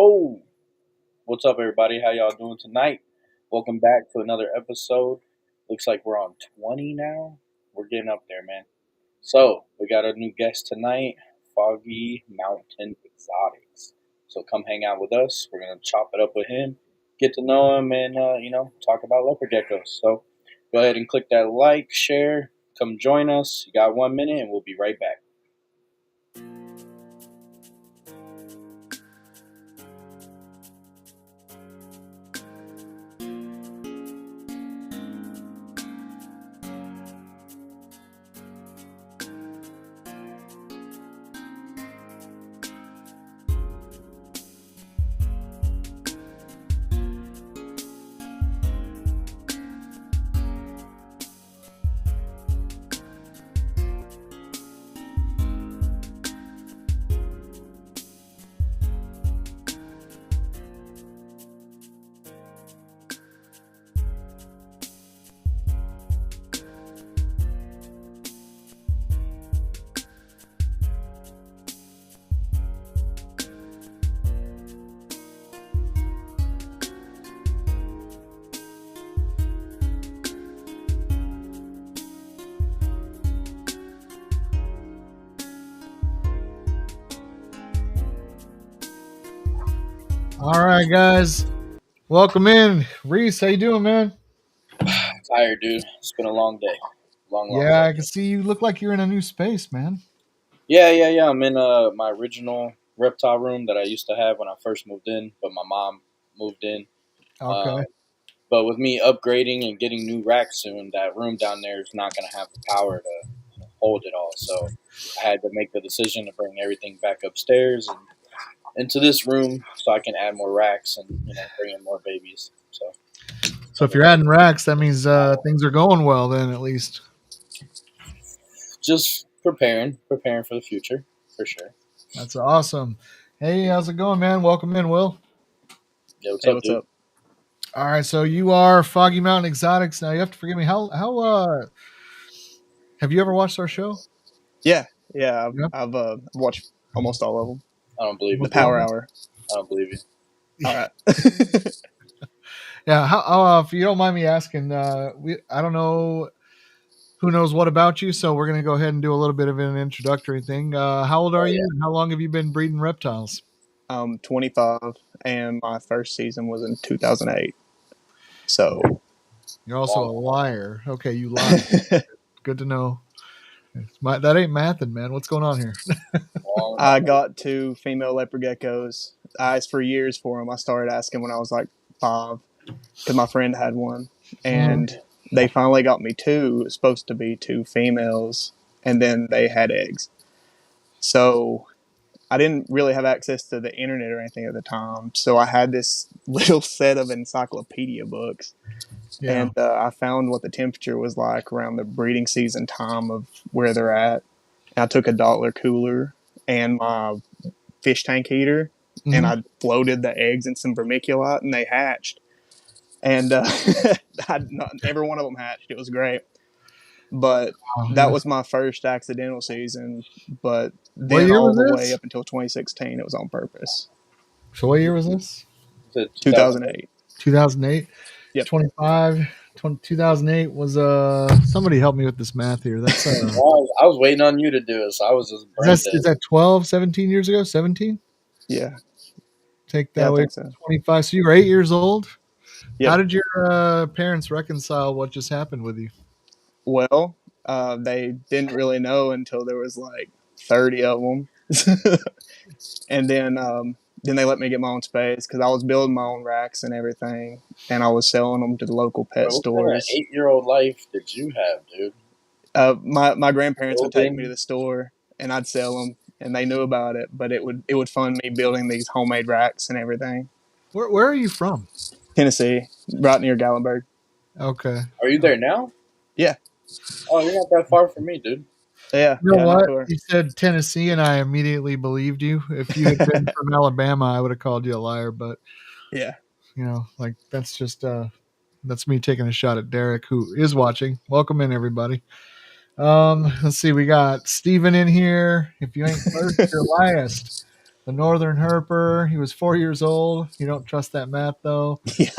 Yo, what's up, everybody? How y'all doing tonight? Welcome back to another episode. Looks like we're on 20 now. We're getting up there, man. So, we got a new guest tonight, Foggy Mountain Exotics. So, come hang out with us. We're going to chop it up with him, get to know him, and, talk about leopard geckos. So, go ahead and click that like, share, come join us. You got 1 minute, and we'll be right back. All right, guys. Welcome in. Riys, how you doing, man? Tired, dude. It's been a long day. Long Yeah, day. I can see you look like you're in a new space, man. Yeah. I'm in my original reptile room that I used to have when I first moved in, but my mom moved in. Okay. But with me upgrading and getting new racks soon, that room down there is not going to have the power to hold it all. So I had to make the decision to bring everything back upstairs and into this room so I can add more racks and bring in more babies. So if you're adding racks, that means things are going well then, at least. Just preparing for the future, for sure. That's awesome. Hey, how's it going, man? Welcome in, Will. Yeah, what's Hey, up, what's dude? up? All right, so you are Foggy Mountain Exotics. Now you have to forgive me. How have you ever watched our show? Yeah. Yep. I've watched almost all of them. I don't believe The you. Power Hour. I don't believe you. All right. Yeah. How, if you don't mind me asking, I don't know who knows what about you, so we're gonna go ahead and do a little bit of an introductory thing. How old are you? And how long have you been breeding reptiles? 25, and my first season was in 2008. So You're also a liar. Okay, you lie. Good to know. That ain't mathing, man. What's going on here? I got 2 female leopard geckos. I asked for years for them. I started asking when I was like 5 because my friend had one, and they finally got me 2. It was supposed to be 2 females, and then they had eggs. So I didn't really have access to the internet or anything at the time, so I had this little set of encyclopedia books, and I found what the temperature was like around the breeding season time of where they're at. And I took a Doppler cooler and my fish tank heater, and I floated the eggs in some vermiculite, and they hatched. And every one of them hatched. It was great. But that was my first accidental season. But then all the way up until 2016, it was on purpose. So what year was this? 2008. 2008? Yep. 2008 was somebody help me with this math here. That's I was waiting on you to do it, so I was just is that 12, 17 years ago? 17? Yeah. Take that away. So. 25. So you were 8 years old? Yep. How did your parents reconcile what just happened with you? Well, they didn't really know until there was like 30 of them. And then they let me get my own space because I was building my own racks and everything, and I was selling them to the local pet stores. What kind of 8-year-old life did you have, dude? My grandparents would take me to the store, and I'd sell them, and they knew about it. But it would fund me building these homemade racks and everything. Where are you from? Tennessee, right near Gallenberg. Okay. Are you there now? Yeah. Oh, you're not that far from me, dude. Yeah. You know what? You said Tennessee, and I immediately believed you. If you had been from Alabama, I would have called you a liar. But yeah, like that's just that's me taking a shot at Derek, who is watching. Welcome in, everybody. Let's see. We got Steven in here. If you ain't first, you're last. the Northern Herper. He was 4 years old. You don't trust that math, though. Yeah.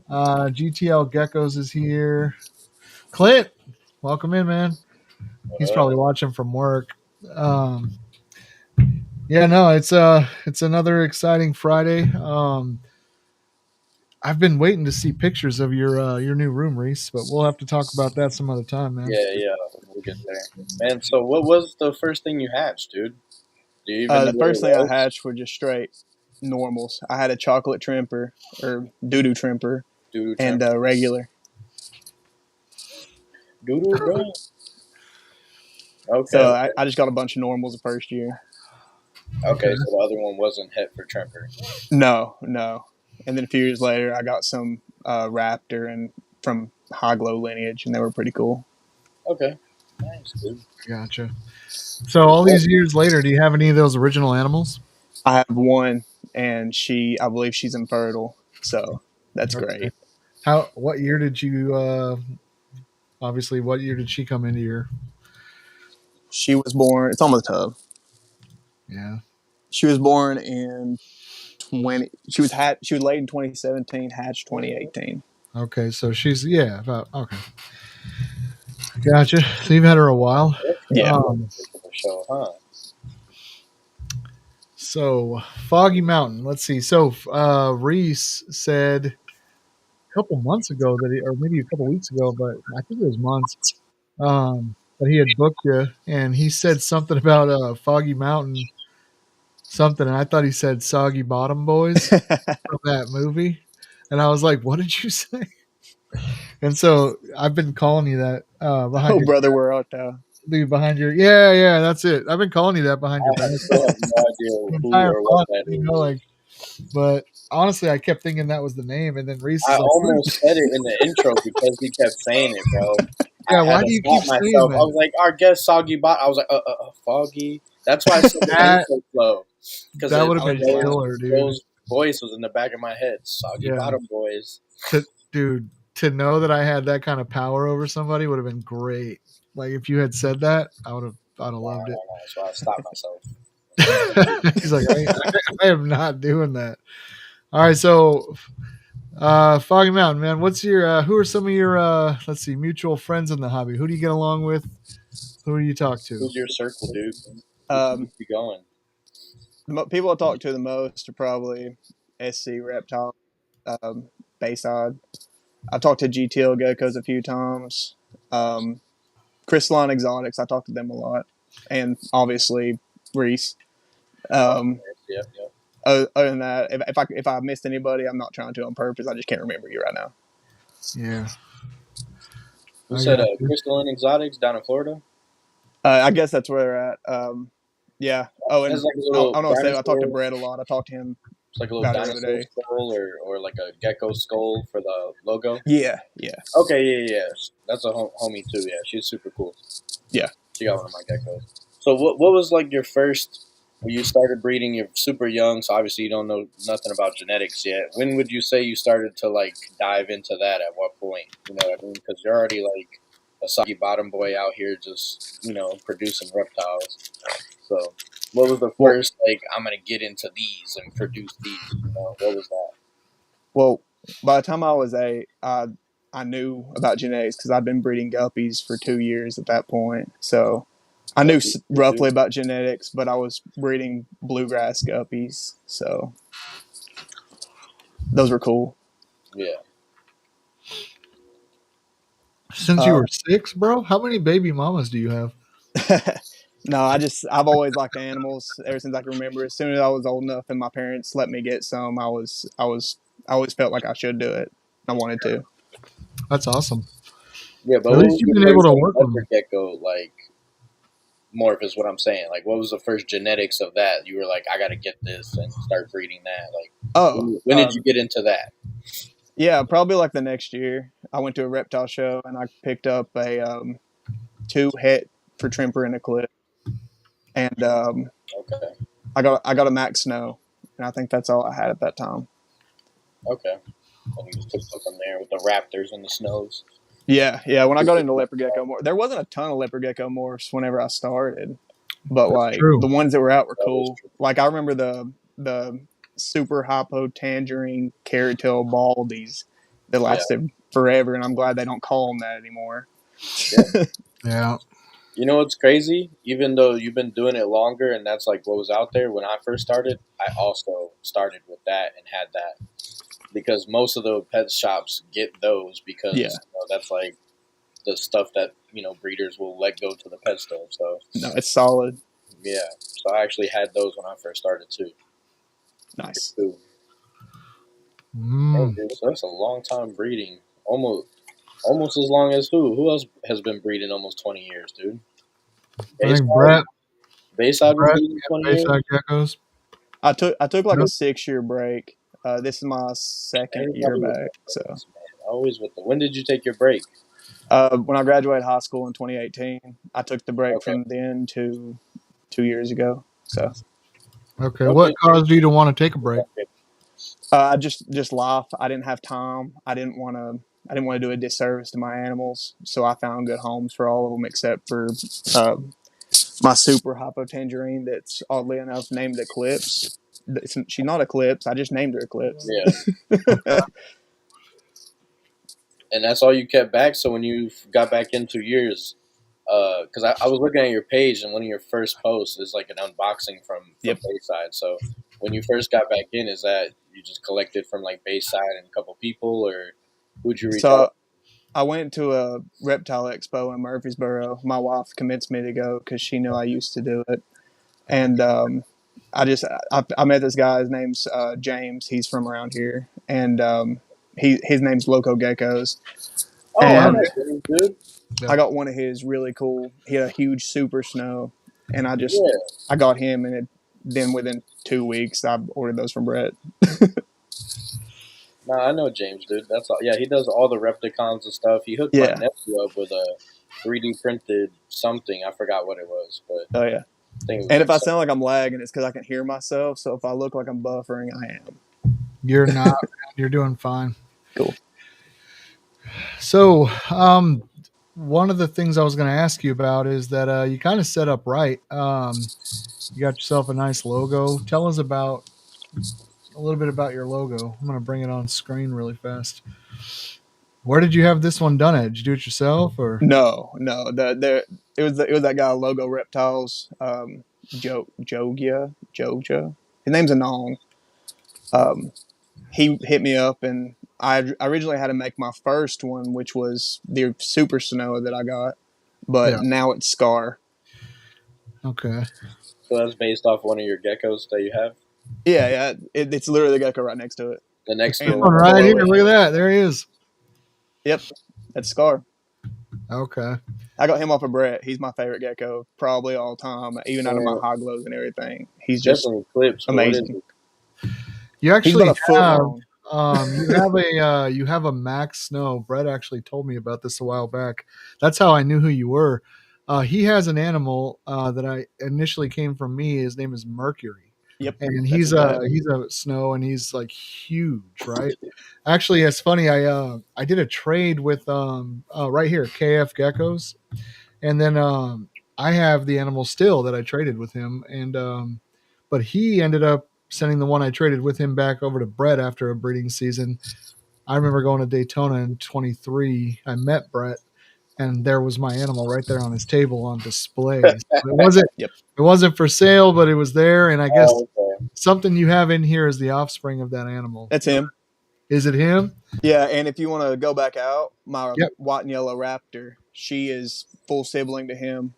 GTL Geckos is here. Clint, welcome in, man. He's probably watching from work. Yeah, no, it's another exciting Friday. I've been waiting to see pictures of your new room, Riys, but we'll have to talk about that some other time, man. Yeah, we'll get there. Man, so what was the first thing you hatched, dude? Do you even know The what first it thing I was? hatched were just straight normals. I had a chocolate trimper or doo-doo trimper Doodoo and trimper. a regular. Doodoo brain. Okay, So okay. I just got a bunch of normals the first year. Okay, so the other one wasn't hit for trimper. No. And then a few years later, I got some raptor and from high glow lineage, and they were pretty cool. Okay, nice, dude. Gotcha. So all these years later, do you have any of those original animals? I have one, and I believe she's infertile, so that's great. What year did you? Obviously, what year did she come into your? She was born. It's on the tub. Yeah. She was born in 20. She was laid in 2017, hatched 2018. Okay, so she's about okay. Gotcha. So you've had her a while. Yeah. Show, huh? So Foggy Mountain. Let's see. So Riys said a couple months ago or maybe a couple weeks ago, but I think it was months. That he had booked you, and he said something about Foggy Mountain, something, and I thought he said Soggy Bottom Boys from that movie, and I was like, "What did you say?" And so I've been calling you that behind your brother, we're out there. behind your yeah, that's it. I've been calling you that behind your back. I still have no idea who or what that is. But honestly, I kept thinking that was the name, and then Riys. I almost said it in the intro because he kept saying it, bro. Yeah, I why had do you to stop keep saying myself. that? I was like, our guest Soggy Bot. I was like, Foggy. That's why I said the name so slow. Because that would have been killer, dude. Joe's voice was in the back of my head. Soggy Bottom Boys. Dude, to know that I had that kind of power over somebody would have been great. Like if you had said that, I'd have loved it. So I stopped myself. He's like, I am not doing that. All right, so Foggy Mountain, man, what's your who are some of your let's see, mutual friends in the hobby? Who do you get along with? Who do you talk to? Who's your circle, dude? Keep going. The people I talk to the most are probably SC Reptile, Bayside. I talked to GTL Geckos a few times. Crystalline Exotics, I talked to them a lot, and obviously Riys. Yep. Other than that, if I missed anybody, I'm not trying to on purpose. I just can't remember you right now. Yeah. Who said Crystalline Exotics down in Florida? I guess that's where they're at. Yeah. Oh, and I talked to Brett a lot. I talked to him. It's like a little dinosaur skull or like a gecko skull for the logo. Yeah. Okay, yeah. That's a homie too. Yeah, she's super cool. Yeah. She got one of my geckos. So what was like your first when you started breeding? You're super young, so obviously you don't know nothing about genetics yet. When would you say you started to like dive into that? At what point? You know what I mean? Because you're already like a soggy bottom boy out here, just producing reptiles. So what was the first like? I'm gonna get into these and produce these. What was that? Well, by the time I was 8, I knew about genetics because I'd been breeding guppies for 2 years at that point. So I knew roughly about genetics, but I was breeding bluegrass guppies. So those were cool. Yeah. Since you were 6, bro, how many baby mamas do you have? No, I've always liked animals ever since I can remember. As soon as I was old enough and my parents let me get some, I always felt like I should do it. I wanted to. That's awesome. Yeah, but at least you've been able to work with Leopard Gecko, like morph is what I'm saying. Like, what was the first genetics of that? You were like, I got to get this and start breeding that. Like, when did you get into that? Yeah, probably like the next year. I went to a reptile show and I picked up a 2 het for trimper and a clip, and okay, I got a Max Snow, and I think that's all I had at that time. Okay, and you just took them from there with the Raptors and the Snows. Yeah. When I got into Leopard Gecko morphs, there wasn't a ton of Leopard Gecko morphs whenever I started. but That's like true. the ones that were out were That is cool. true. Like I remember the super hypo tangerine carrot tail baldies that Yeah. lasted forever, and I'm glad they don't call them that anymore. Yeah. Yeah. You know what's crazy? Even though you've been doing it longer and that's like what was out there when I first started, I also started with that and had that because most of the pet shops get those because Yeah. that's like the stuff that breeders will let go to the pet store. So No, it's solid. yeah, so I actually had those when I first started too. Nice. Cool. Dang, Mm. dude, so that's a long time breeding. Almost as long as who? Who else has been breeding almost 20 years, dude? I think Bayside? Bayside been Brett, breeding 20 years? Bayside Geckos. I took like a Yep. 6-year break. This is my second year Everybody with back. the So breaks, man. Always with the. When did you take your break? when I graduated high school in 2018, I took the break Okay. from then to 2 years ago. So Okay. What Okay. caused you to want to take a break? I just life. I didn't have time. I didn't want to. I didn't want to do a disservice to my animals, so I found good homes for all of them except for uh, my super hypotangerine that's oddly enough named Eclipse. She's not Eclipse. I just named her Eclipse. Yeah. And that's all you kept back. So when you got back into yours, because I was looking at your page and one of your first posts is like an unboxing from Yep. Bayside. So when you first got back in, is that you just collected from like Bayside and a couple people, or who'd you reach So out? I went to a reptile expo in Murfreesboro. My wife convinced me to go because she knew I used to do it, and I met this guy. His name's James. He's from around here, and his name's Loco Geckos. Oh, I And know James, dude. I got one of his really cool. He had a huge super snow, and Yeah. I got him, and then within 2 weeks I ordered those from Brett. Nah, I know James, dude. That's all. Yeah, he does all the Repticons and stuff. He hooked my Yeah. nephew up with a 3D printed something. I forgot what it was, but Oh yeah. I think it was And like if I something. sound like I'm lagging, it's because I can hear myself. So if I look like I'm buffering, I am. You're not. You're doing fine. Cool. So, one of the things I was going to ask you about is that you kind of set up right. You got yourself a nice logo. Tell us about a little bit about your logo. I'm going to bring it on screen really fast. Where did you have this one done at? Did you do it yourself or? No. It was that guy Logo Reptiles. Jogia. His name's Anong. He hit me up, and I originally had to make my first one, which was the Super Snow that I got, but Yeah. now it's Scar. Okay. So that's based off one of your geckos that you have. Yeah. It's literally the gecko right next to it. The next This And one one. right here. below it. Look at that. There he is. Yep, that's Scar. Okay. I got him off of Brett. He's my favorite gecko, probably all time, even out of my high glows and everything. He's It's just definitely Eclipse, but what is amazing. it? You He's about actually a foot have long. you have a Max Snow. Brett actually told me about this a while back. That's how I knew who you were. He has an animal that I initially came from me. His name is Mercury. Yep, And that's his tag. he's a snow and he's like huge, right? Actually, it's funny. I did a trade with right here KF Geckos, and then I have the animal still that I traded with him, and but he ended up sending the one I traded with him back over to Brett after a breeding season. I remember going to Daytona in 23. I met Brett, and there was my animal right there on his table on display. So Yep, it wasn't for sale, but it was there. And I guess Oh, okay. something you have in here is the offspring of that animal. that's him. Is it him? Yeah, and if you want to go back out, my Yep. white and yellow raptor, she is full sibling to him.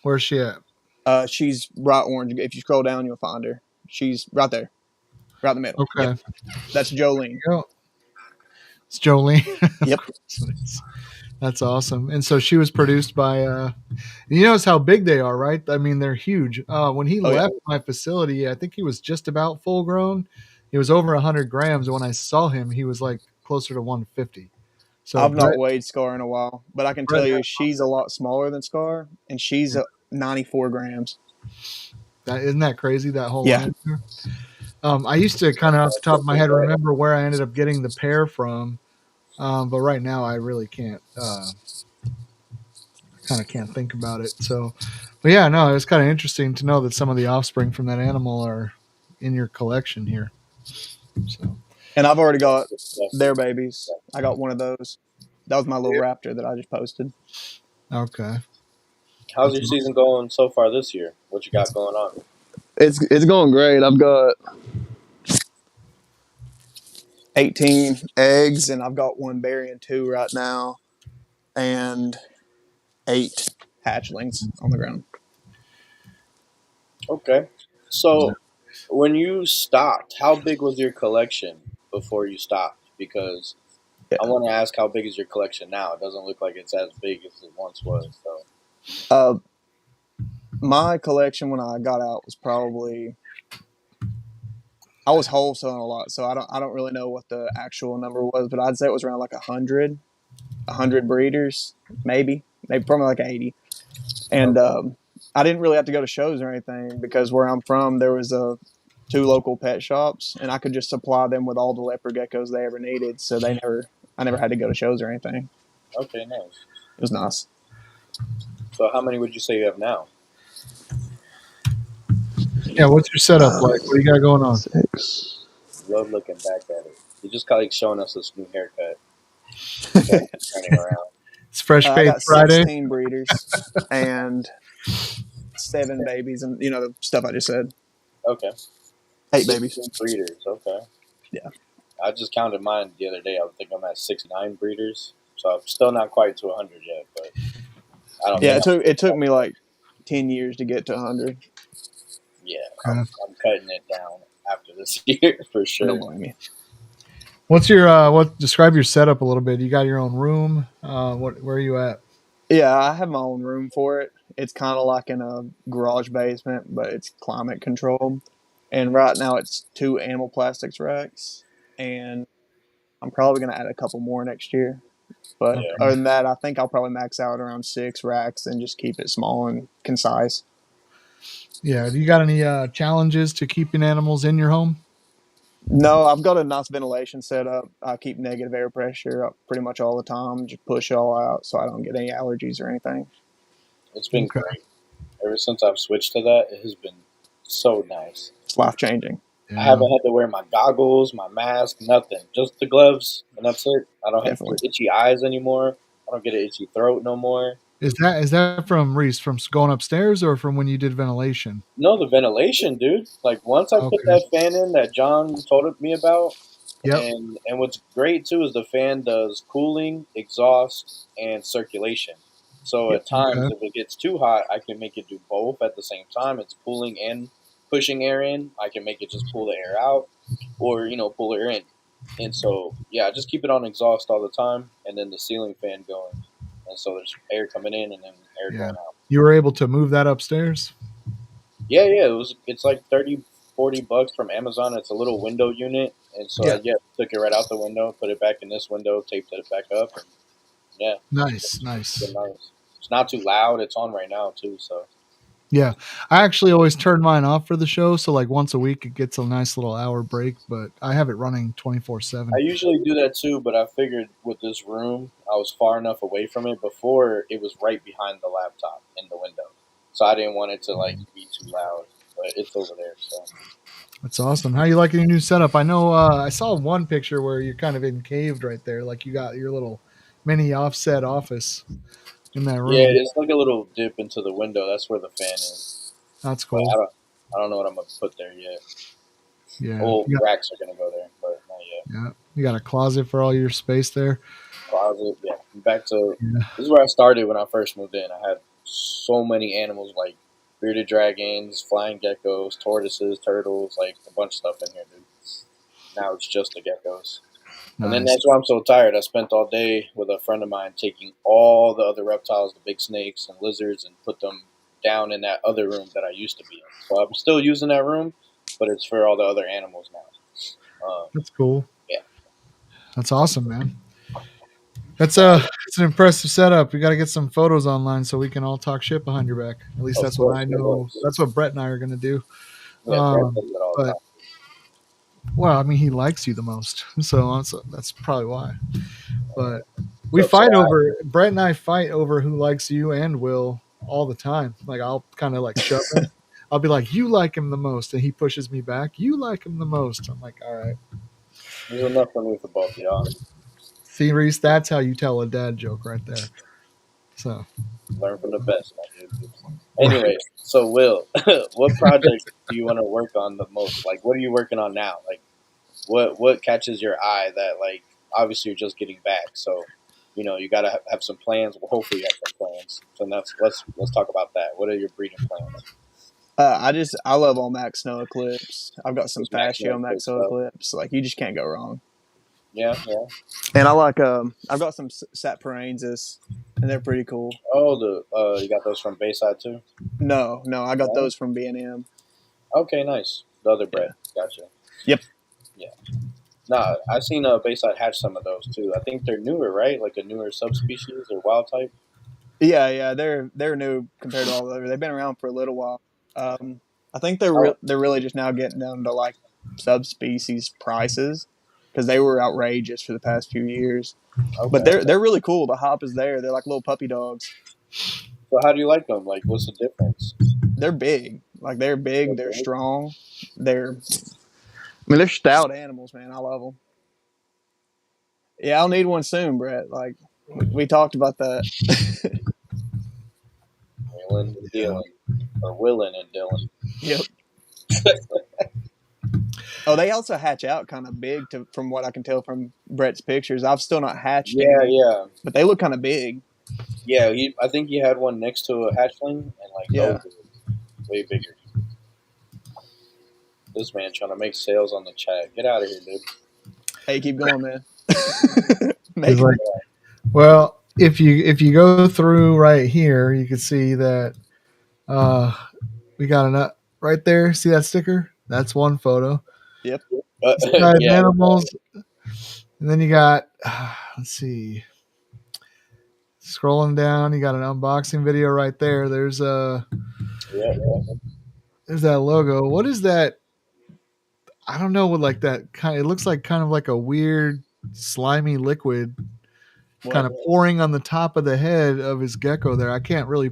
Where's she at? She's bright orange. If you scroll down, you'll find her. She's right there, right in the middle. Okay. Yep. That's Jolene. Go. It's Jolene. Yep. That's awesome. And so she was produced by you notice how big they are, right? I mean, they're huge. When he left my facility, I think he was just about full grown. He was over 100 grams. And when I saw him, he was like closer to 150. So I've not weighed Scar in a while, but I can Brett tell you she's a lot smaller than Scar, and she's 94 grams. isn't that crazy? That whole Yeah. line there? I used to kind of off the top of my head remember where I ended up getting the pair from, but right now I really can't. kind of can't think about it. So, but yeah, no, it's kind of interesting to know that some of the offspring from that animal are in your collection here. So, And I've already got their babies. I got one of those. That was my little raptor that I just posted. okay. How's your season going so far this year? What you got going on? It's going great. I've got 18 eggs, and I've got one burying 2 right now, and 8 hatchlings on the ground. Okay. So when you stopped, how big was your collection before you stopped? Because I want to ask, how big is your collection now? It doesn't look like it's as big as it once was. So My collection when I got out was probably, I was wholesaling a lot, so I don't really know what the actual number was, but I'd say it was around like 100 breeders, maybe probably like 80. And I didn't really have to go to shows or anything because where I'm from, there was 2 local pet shops, and I could just supply them with all the leopard geckos they ever needed. So I never had to go to shows or anything. okay, nice. It was nice. So how many would you say you have now? Yeah, what's your setup like? What do you got going on? 6. Love looking back at it. You just like showing us this new haircut. Turning around. It's Fresh I Fade got Friday. 16 breeders and 7 babies, and the stuff I just said. Okay. 8 babies. Breeders. Okay. Yeah. I just counted mine the other day. I think I'm at 69 breeders. So I'm still not quite to 100 yet, but I don't. Yeah, it took me like 10 years to get to 100. Yeah, I'm cutting it down after this year for sure. Don't blame me. What's your describe your setup a little bit? You got your own room? Where are you at? Yeah, I have my own room for it. It's kind of like in a garage basement, but it's climate controlled. And right now it's 2 animal plastics racks, and I'm probably going to add a couple more next year. But other than that, I think I'll probably max out around 6 racks and just keep it small and concise. Yeah. Do you got any challenges to keeping animals in your home? No, I've got a nice ventilation setup. I keep negative air pressure up pretty much all the time. Just push it all out so I don't get any allergies or anything. It's been great. Ever since I've switched to that, it has been so nice. It's life-changing. Yeah. I haven't had to wear my goggles, my mask, nothing. Just the gloves, and that's it. I don't have itchy eyes anymore. I don't get an itchy throat no more. Is that from Riys, from going upstairs, or from when you did ventilation? No, the ventilation, dude. Like once I put that fan in that John told me about, and what's great too is the fan does cooling, exhaust, and circulation. So at times, if it gets too hot, I can make it do both at the same time. It's cooling and pushing air in. I can make it just pull the air out, or pull air in. And so I just keep it on exhaust all the time, and then the ceiling fan going. And so there's air coming in and then air going out. You were able to move that upstairs? Yeah. It's like $30-$40 from Amazon. It's a little window unit. And so I took it right out the window, put it back in this window, taped it back up. And Nice. It's not too loud. It's on right now too. So yeah, I actually always turn mine off for the show. So like once a week, it gets a nice little hour break, but I have it running 24/7. I usually do that too, but I figured with this room, I was far enough away from it. Before, it was right behind the laptop in the window. So I didn't want it to be too loud, but it's over there. So that's awesome. How you liking your new setup? I know I saw one picture where you're kind of encaved right there, like you got your little mini offset office in that room. Yeah, it's like a little dip into the window. That's where the fan is. That's cool. I don't know what I'm gonna put there yet. Yeah, racks are gonna go there, but not yet. Yeah, you got a closet for all your space there. Closet, yeah. Back to this is where I started when I first moved in. I had so many animals like bearded dragons, flying geckos, tortoises, turtles, like a bunch of stuff in here, dude. Now it's just the geckos. And then that's why I'm so tired. I spent all day with a friend of mine taking all the other reptiles, the big snakes and lizards, and put them down in that other room that I used to be in. So I'm still using that room, but it's for all the other animals now. That's cool. Yeah. That's awesome, man. It's an impressive setup. We got to get some photos online so we can all talk shit behind your back. At least that's what I know. That's what Brett and I are going to do. But well, I mean, he likes you the most, so that's probably why. But We So, fight over Brett and I fight over who likes you and Will all the time. Like I'll kind of like shove him. I'll be like, "You like him the most," and he pushes me back. You like him the most. I'm like, "All right." there's enough for me for both of y'all. See, Reese, that's how you tell a dad joke right there. So, Learn from the best, my dude. Anyways, so Will, what project do you want to work on the most? Like, what are you working on now? Like, what catches your eye that like obviously you're just getting back, so you got to have some plans. Well, hopefully you have some plans. So let's talk about that. What are your breeding plans? I love all Max Snow Eclipse. I've got some Just maximum Fascio Max quick Snow stuff. Eclipse. Like you just can't go wrong. Yeah, yeah. And I like I've got some Satparensis, and they're pretty cool. Oh, you got those from Bayside too? No, I got No? those from B&M. Okay, nice. The other Yeah. bread. Gotcha. Yep. Yeah. Nah, I've seen Bayside hatch some of those too. I think they're newer, right? Like a newer subspecies or wild type. Yeah, they're new compared to all the other. They've been around for a little while. I think Oh, they're really just now getting down to like subspecies prices because they were outrageous for the past few years. But okay. they're really cool. The hop is there. They're like little puppy dogs. So how do you like them? Like, what's the difference? They're big. Like they're big. They're Okay. strong. They're stout animals, man. I love them. Yeah, I'll need one soon, Brett. Like we talked about that. Wheeling and dealing, or willing and dealing. Yep. Oh, they also hatch out kind of big from what I can tell from Brett's pictures. I've still not hatched Yeah, any, yeah, but they look kind of big. yeah. I think he had one next to a hatchling, and like those Yeah. are way bigger. This man trying to make sales on the chat. Get out of here, dude. Hey, keep going, man. he's like, well, if you go through right here, you can see that we got an right there. See that sticker? That's one photo. Yep. Guys, Yeah, animals, and then you got let's see. Scrolling down, you got an unboxing video right there. There's yeah. Yeah. that logo. What is that? I don't know what like that kind. It looks like kind of like a weird slimy liquid kind What? of pouring on the top of the head of his gecko there. I can't really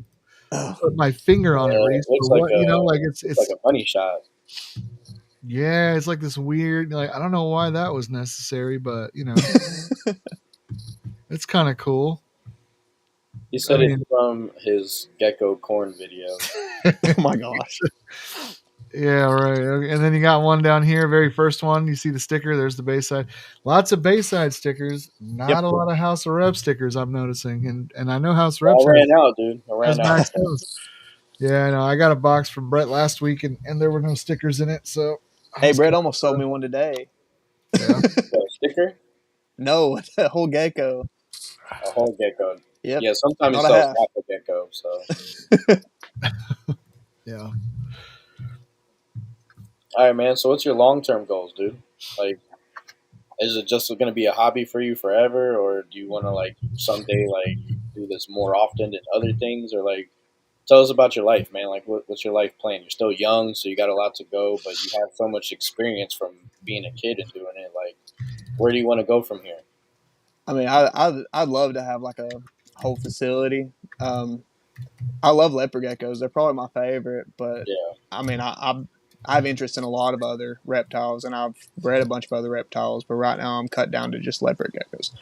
Oh, put my finger on it, It Reese. But looks like what like looks like a money shot. yeah, it's like this weird. Like I don't know why that was necessary, but it's kind of cool. He I said it's mean, from his gecko corn video. oh my gosh. yeah, right. Okay, and then you got one down here, very first one. You see the sticker. There's the Bayside. Lots of Bayside stickers. Yep. Not a lot of House of Rev stickers. I'm noticing, and I know House of Well, Rev I ran out, dude. I has ran out. Max Stones. Yeah, I know. I got a box from Brett last week, and there were no stickers in it. So I Hey, was Brett kind almost sold me one today. yeah. So, sticker, No, a whole gecko. a whole gecko. Yep. Yeah, sometimes he Not a sells half. half a gecko. So, Yeah. all right, man. So, what's your long term goals, dude? Like, is it just going to be a hobby for you forever, or do you want to like someday like do this more often than other things, or like tell us about your life, man? Like, what's your life plan? You're still young, so you got a lot to go, but you have so much experience from being a kid and doing it. Like, where do you want to go from here? I mean, I'd love to have like a whole facility. Um, I love leopard geckos. They're probably my favorite, but Yeah, I mean, I have interest in a lot of other reptiles, and I've bred a bunch of other reptiles. But right now, I'm cut down to just leopard geckos.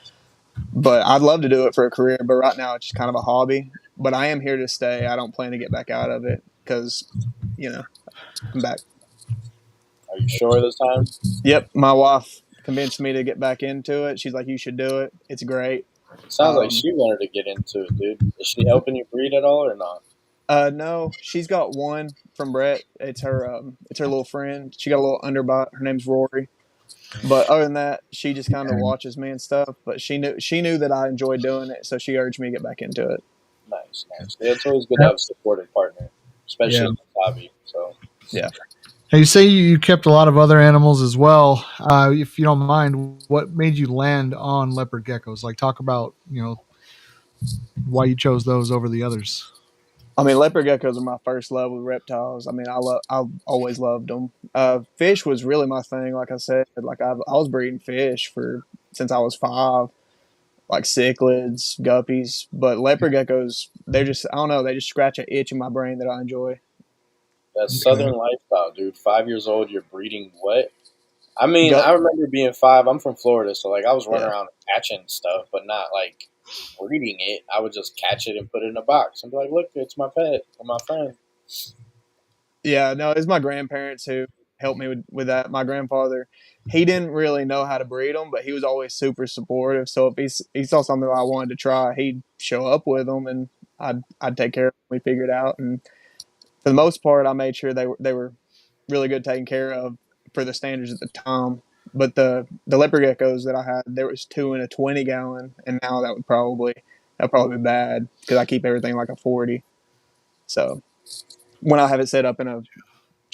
But I'd love to do it for a career. But right now, it's just kind of a hobby. But I am here to stay. I don't plan to get back out of it because, I'm back. are you sure this time? Yep, my wife convinced me to get back into it. She's like, "You should do it. It's great." It sounds like Um, she wanted to get into it, dude. Is she helping you breed at all or not? No, she's got one from Brett. It's her little friend. She got a little underbite. Her name's Rory. But other than that, she just kind of watches me and stuff. But she knew that I enjoyed doing it, so she urged me to get back into it. Nice, nice. Yeah, it's always good to have a supportive partner, especially Yeah. in this hobby. So, Yeah. Now you say you kept a lot of other animals as well. If you don't mind, what made you land on leopard geckos? Like, talk about why you chose those over the others. I mean, leopard geckos are my first love with reptiles. I mean, I've always loved them. Fish was really my thing. Like I said, like I was breeding fish since I was 5. like cichlids, guppies. But leopard geckos, they're just, I don't know, they just scratch an itch in my brain that I enjoy. That southern lifestyle, dude. 5 years old, you're breeding what? I mean, Gup, I remember being 5. I'm from Florida, so like I was running yeah. around catching stuff, but not like breeding it. I would just catch it and put it in a box and be like, "Look, it's my pet or my friend." Yeah, no, it's my grandparents who helped me with that. My grandfather, he didn't really know how to breed them, but he was always super supportive. So if he saw something I wanted to try, he'd show up with them, and I'd take care of them. We figured it out, and for the most part, I made sure they were really good taken care of for the standards at the time. But the leopard geckos that I had, there was two in a 20 gallon, and now that'd probably be bad because I keep everything like a 40. So when I have it set up in a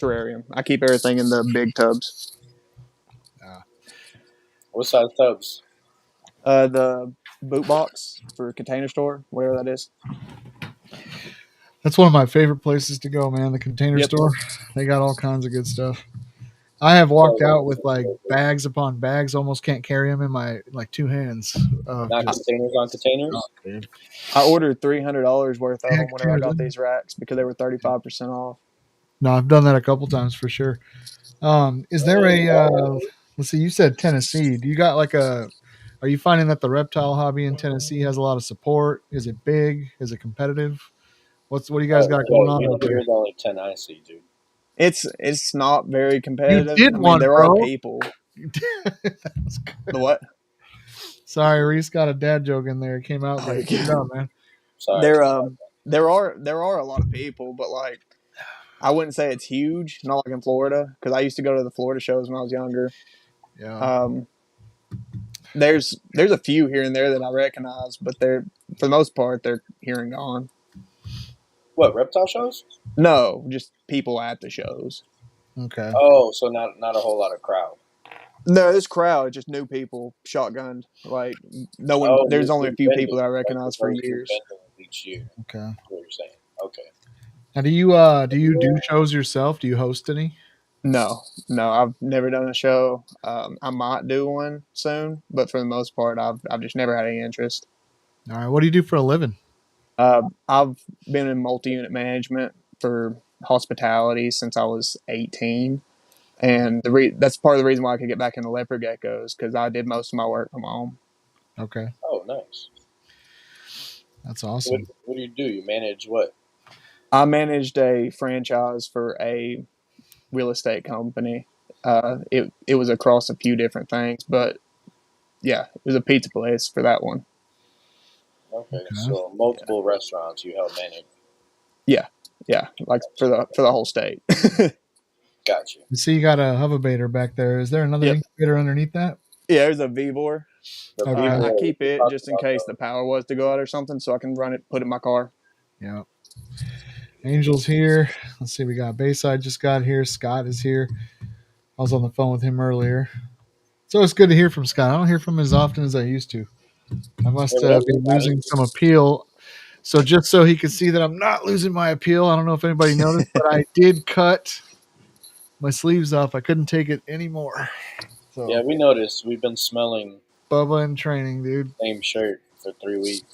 terrarium, I keep everything in the big tubs. What size tubs? The boot box for container store, whatever that is. That's one of my favorite places to go, man. The Container Yep. Store. They got all kinds of good stuff. I have walked out with like bags upon bags, almost can't carry them in my like two hands. Not Just, containers on containers. dude. I ordered $300 worth of Yeah, them whenever I got containers. these racks because they were 35% off. No, I've done that a couple times for sure. Is there a let's see, you said Tennessee. Do you got like a are you finding that the reptile hobby in Tennessee has a lot of support? Is it big? Is it competitive? What do you guys got going on out there? Here's only 10 I see, dude. It's not very You competitive. did I mean, one, there bro. are people. The what? Sorry, Reese got a dad joke in there. It came out good. Good job, man. Sorry. There are a lot of people, but like I wouldn't say it's huge. Not like in Florida because I used to go to the Florida shows when I was younger. Yeah. There's a few here and there that I recognize, but they're for the most part they're here and gone. What, reptile shows? No, just people at the shows. Okay. Oh, so not a whole lot of crowd. No, this crowd just new people shotgunned. Like no one. Oh, There's only a few vending, people that I like recognize for years. vending each year. Okay. That's what you're saying. Okay. Now, do you do shows yourself? Do you host any? No, I've never done a show. I might do one soon, but for the most part, I've just never had any interest. All right. What do you do for a living? I've been in multi-unit management for hospitality since I was 18, and that's part of the reason why I could get back into leopard geckos because I did most of my work from home. Okay. Oh, nice. That's awesome. What do? You manage what? I managed a franchise for a real estate company. It was across a few different things, but yeah, it was a pizza place for that one. Okay. So multiple restaurants you help manage. Yeah, like for the whole state. Gotcha. You see, you got a hoverbaiter back there. Is there another incubator underneath that? Yeah, there's a Vibor. Okay. I keep it just in case the power was to go out or something, so I can run it, put it in my car. Yeah. Angel's here. Let's see. We got Bayside just got here. Scott is here. I was on the phone with him earlier. So it's good to hear from Scott. I don't hear from him as often as I used to. I must be losing some appeal. So just so he can see that I'm not losing my appeal, I don't know if anybody noticed, but I did cut my sleeves off. I couldn't take it anymore. So, yeah, we noticed. We've been smelling Bubba in training, dude. Same shirt for 3 weeks.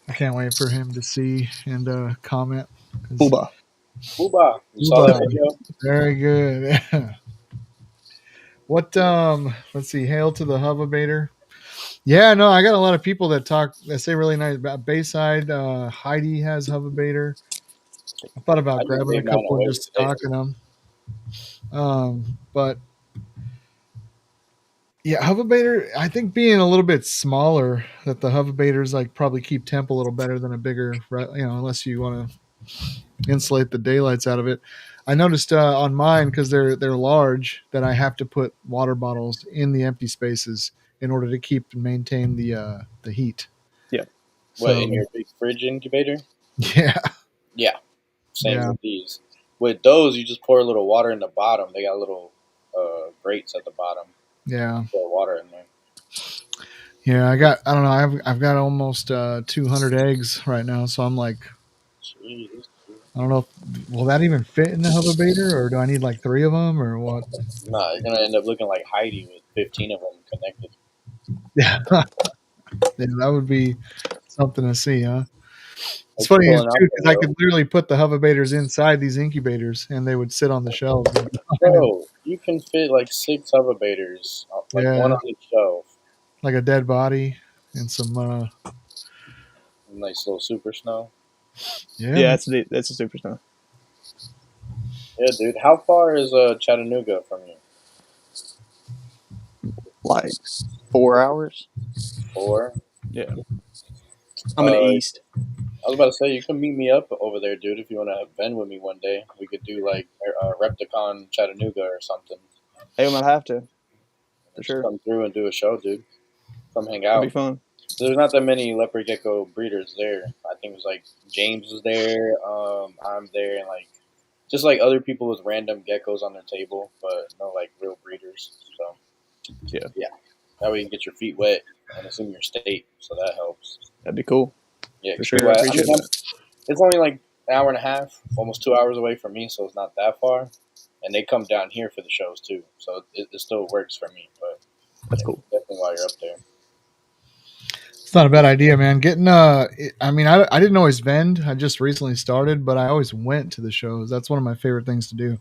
I can't wait for him to see and comment. Booba. Booba. You saw that video? Very good. What let's see, hail to the hoverbaiter. Yeah, no, I got a lot of people that say really nice about Bayside. Heidi has hoverbaiter. I thought about grabbing a couple and just stocking them. But yeah, hoverbaiter, I think being a little bit smaller, that the hoverbaiters like probably keep temp a little better than a bigger, unless you want to insulate the daylights out of it. I noticed on mine, because they're large, that I have to put water bottles in the empty spaces in order to keep and maintain the heat. Yeah. What, in your big fridge incubator? Yeah. Yeah. Same with these. With those, you just pour a little water in the bottom. They got little grates at the bottom. Yeah. Pour water in there. Yeah, I've got almost 200 eggs right now, so I'm like, jeez. I don't know, will that even fit in the hoverbaiter, or do I need like 3 of them, or what? Nah, you're gonna end up looking like Heidi with 15 of them connected. Yeah. Yeah, that would be something to see, huh? It's It's funny chilling too out there, because I bro. could literally put the hoverbators inside these incubators, and they would sit on the shelves and be fine. And, Bro, you can fit like 6 elevators, like one yeah, on each shelf. like a dead body and some. Nice little super snow. Yeah, Yeah, man. that's a super snow. Yeah, dude. How far is Chattanooga from you? Like 4 hours. 4. Yeah, I'm in the east. I was about to say you can meet me up over there, dude. If you want to vend with me one day, we could do like Repticon Chattanooga or something. Hey, we might have to for Just sure. come through and do a show, dude. Come hang That'd be out. fun. There's not that many leopard gecko breeders there. I think it was like James is there. I'm there, and like just like other people with random geckos on their table, but no like real breeders. So Yeah, yeah, that way you can get your feet wet and it's in your state, so that helps. that'd be cool Yeah, for 'cause sure. I I mean, appreciate that. it's only like an hour and a half, almost 2 hours away from me, so it's not that far. And they come down here for the shows too, so it still works for me. But That's yeah, cool. definitely while you're up there. It's not a bad idea, man. Getting I mean, I didn't always vend. I just recently started, but I always went to the shows. That's one of my favorite things to do.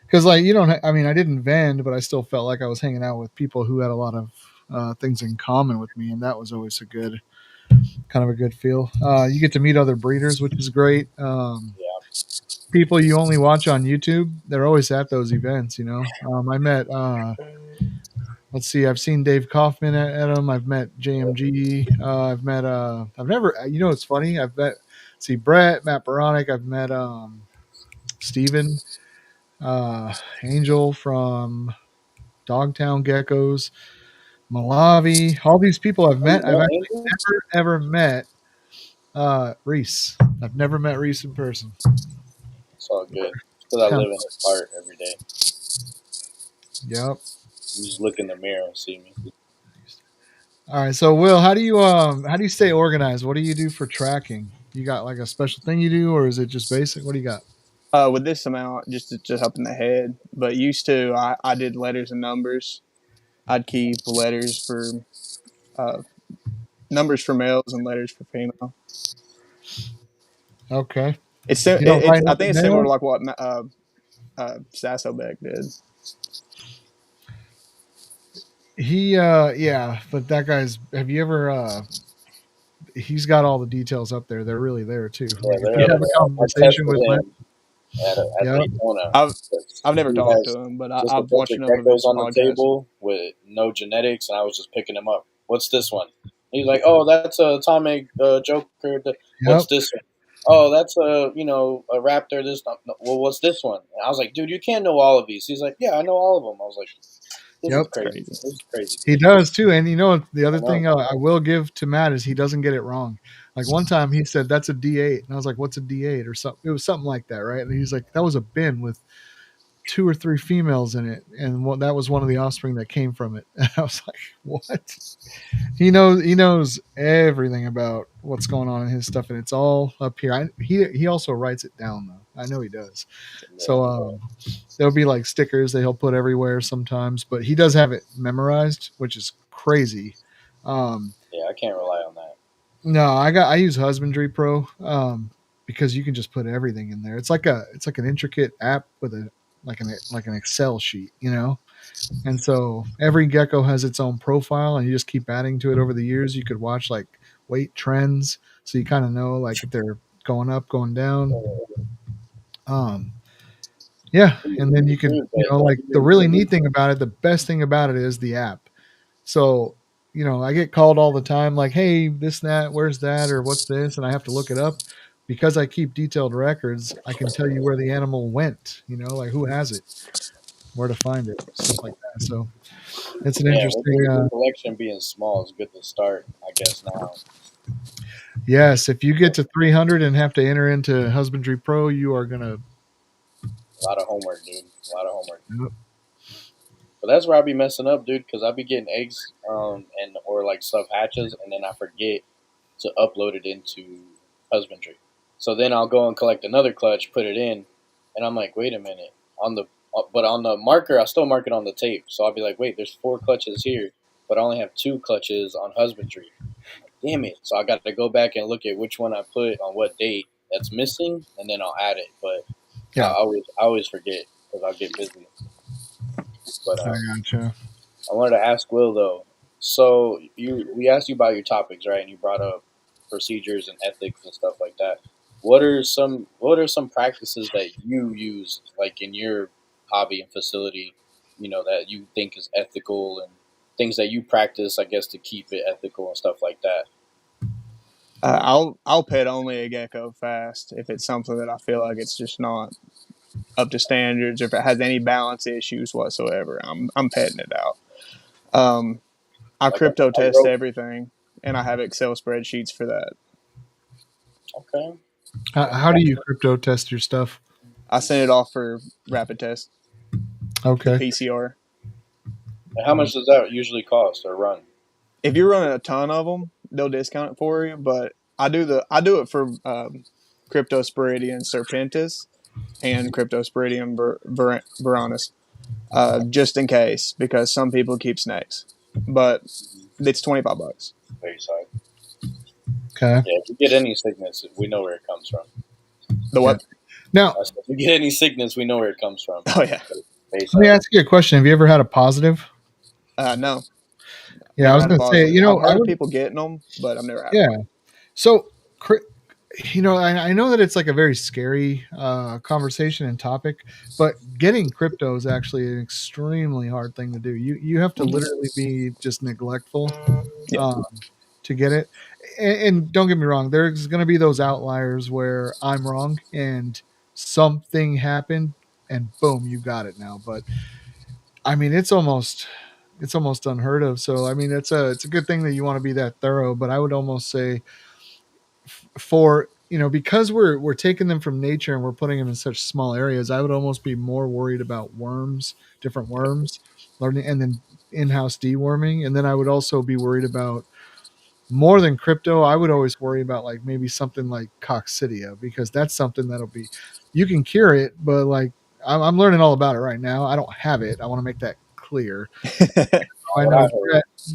Because like you don't, I mean, I didn't vend, but I still felt like I was hanging out with people who had a lot of things in common with me, and that was always a good kind of a good feel. You get to meet other breeders, which is great. Yeah, People you only watch on YouTube, they're always at those events. You know, I met. Let's see, I've seen Dave Kaufman at them. I've met JMG. I've met. I've never. You know, it's funny. I've met. See Brett, Matt Baronic. I've met Steven, Angel from Dogtown Geckos, Malavi, all these people I've oh, you met. I've met actually Angel? never ever met Reese. I've never met Reese in person. It's all good. It's because I live in his heart every day. Yep. You just look in the mirror and see me. All right. So Will, how do you stay organized? What do you do for tracking? You got like a special thing you do, or is it just basic? What do you got? With this amount, just up in the head. But used to, I did letters and numbers. I'd keep letters for uh, numbers for males and letters for female. Okay. You don't It's write I nothing think it's similar to down? like what Sassobek did. He yeah, but that guy's have you ever he's got all the details up there. They're really there too. Yeah, Like if they're you up have a there. I conversation tested with Len, him at yep, Daytona. I've 'Cause I've never he talked has to him, but just a I've bunch watched of enough of geckos his on the podcast. table with no genetics, and I was just picking them up. What's this one? He's like, "Oh, that's a atomic Joker. What's yep, this one? Oh, that's a raptor. This no, well, what's this one?" And I was like, "Dude, you can't know all of these." He's like, "Yeah, I know all of them." I was like, "This is yep. It's crazy. crazy. This is crazy, He dude." does too. And you know the I other know. thing I will give to Matt is he doesn't get it wrong. Like one time he said that's a D8, and I was like, "What's a D8?" or something. It was something like that, right? And he's like, "That was a bin with 2 or 3 females in it, and that was one of the offspring that came from it." And I was like, "What?" He knows everything about what's going on in his stuff, and it's all up here. He also writes it down though. I know he does. Yeah, So there'll be like stickers that he'll put everywhere sometimes, but he does have it memorized, which is crazy. Um, yeah, I can't rely on that. no, I use Husbandry Pro because you can just put everything in there. It's like an intricate app with a like an Excel sheet, you know. And so every gecko has its own profile, and you just keep adding to it over the years. You could watch like weight trends, so you kind of know like if they're going up, going down. Um, yeah, and then you could, Dude, but like the really neat thing about it, the best thing about it is the app. So, I get called all the time, like, hey, this, that, where's that, or what's this? And I have to look it up because I keep detailed records. I can tell you where the animal went, like who has it, where to find it, stuff like that. So it's an yeah, with interesting, your collection being small, it's good to start. I guess now. yes, if you get to 300 and have to enter into Husbandry Pro, you are going to, A lot of homework, dude. A lot of homework. But that's where I be messing up, dude, because I be getting eggs, and or like stuff hatches, and then I forget to upload it into husbandry. So then I'll go and collect another clutch, put it in, and I'm like, wait a minute, but on the marker, I still mark it on the tape. So I'll be like, wait, there's 4 clutches here, but I only have 2 clutches on husbandry. damn it. So I got to go back and look at which one I put on what date that's missing, and then I'll add it. But Yeah, I always forget because I'll get busy. But I gotcha. I wanted to ask Will though. So we asked you about your topics, right? And you brought up procedures and ethics and stuff like that. What are some practices that you use like in your hobby and facility, that you think is ethical and things that you practice, I guess, to keep it ethical and stuff like that. I'll pet only a gecko fast if it's something that I feel like it's just not up to standards, or if it has any balance issues whatsoever. I'm petting it out. I Like crypto I test wrote, everything, and I have Excel spreadsheets for that. okay. How do you crypto test your stuff? I send it off for rapid test, the Okay. PCR. And how much does that usually cost or run? If you're running a ton of them, they'll discount it for you. But I do it for Cryptosporidium serpentis and Cryptosporidium veronis, just in case, because some people keep snakes. But it's $25. Very side. Okay. Yeah, if you get any sickness, we know where it comes from. The what? Now, If you get any sickness, we know where it comes from. Oh yeah. let me ask you a question. Have you ever had a positive? No. Yeah, I was going to say, I've heard of people getting them, but I've never had yeah. one. So, I know that it's like a very scary conversation and topic, but getting crypto is actually an extremely hard thing to do. You have to literally be just neglectful Yeah. to get it. And don't get me wrong, there's going to be those outliers where I'm wrong and something happened and boom, you got it now. But I mean, it's almost unheard of. So I mean, it's a good thing that you want to be that thorough. But I would almost say for because we're taking them from nature and we're putting them in such small areas, I would almost be more worried about worms, different worms, learning, and then in-house deworming, and then I would also be worried about more than crypto. I would always worry about like maybe something like coccidia, because that's something that'll be, you can cure it, but like I'm learning all about it right now. I don't have it. I want to make that clear. I know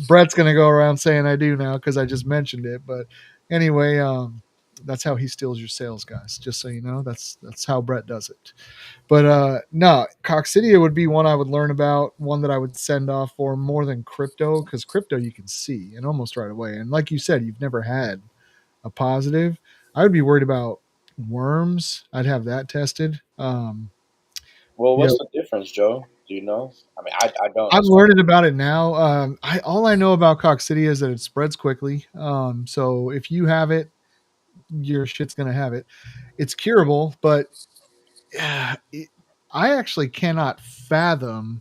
Brett's going to go around saying I do now because I just mentioned it. But anyway, that's how he steals your sales, guys. Just so you know, that's how Brett does it. But no, coccidia would be one I would learn about, one that I would send off for more than crypto, because crypto you can see and almost right away. And like you said, you've never had a positive. I would be worried about worms. I'd have that tested. Well, what's the difference, Joe? Do you know? I mean, I don't. I'm learning about it now. All I know about coccidia is that it spreads quickly. So if you have it, your shit's gonna have it. It's curable, but I actually cannot fathom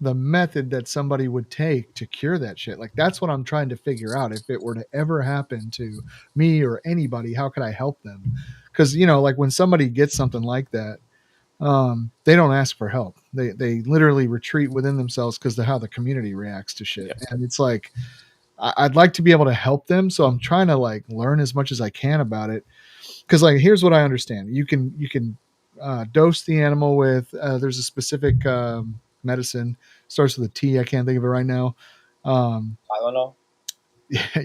the method that somebody would take to cure that shit. Like that's what I'm trying to figure out. If it were to ever happen to me or anybody, how could I help them? Because like when somebody gets something like that, they don't ask for help. They literally retreat within themselves because of how the community reacts to shit. Yes. And it's like I'd like to be able to help them, so I'm trying to like learn as much as I can about it. Because like here's what I understand: you can dose the animal with there's a specific medicine, starts with a T. I can't think of it right now. Tylenol.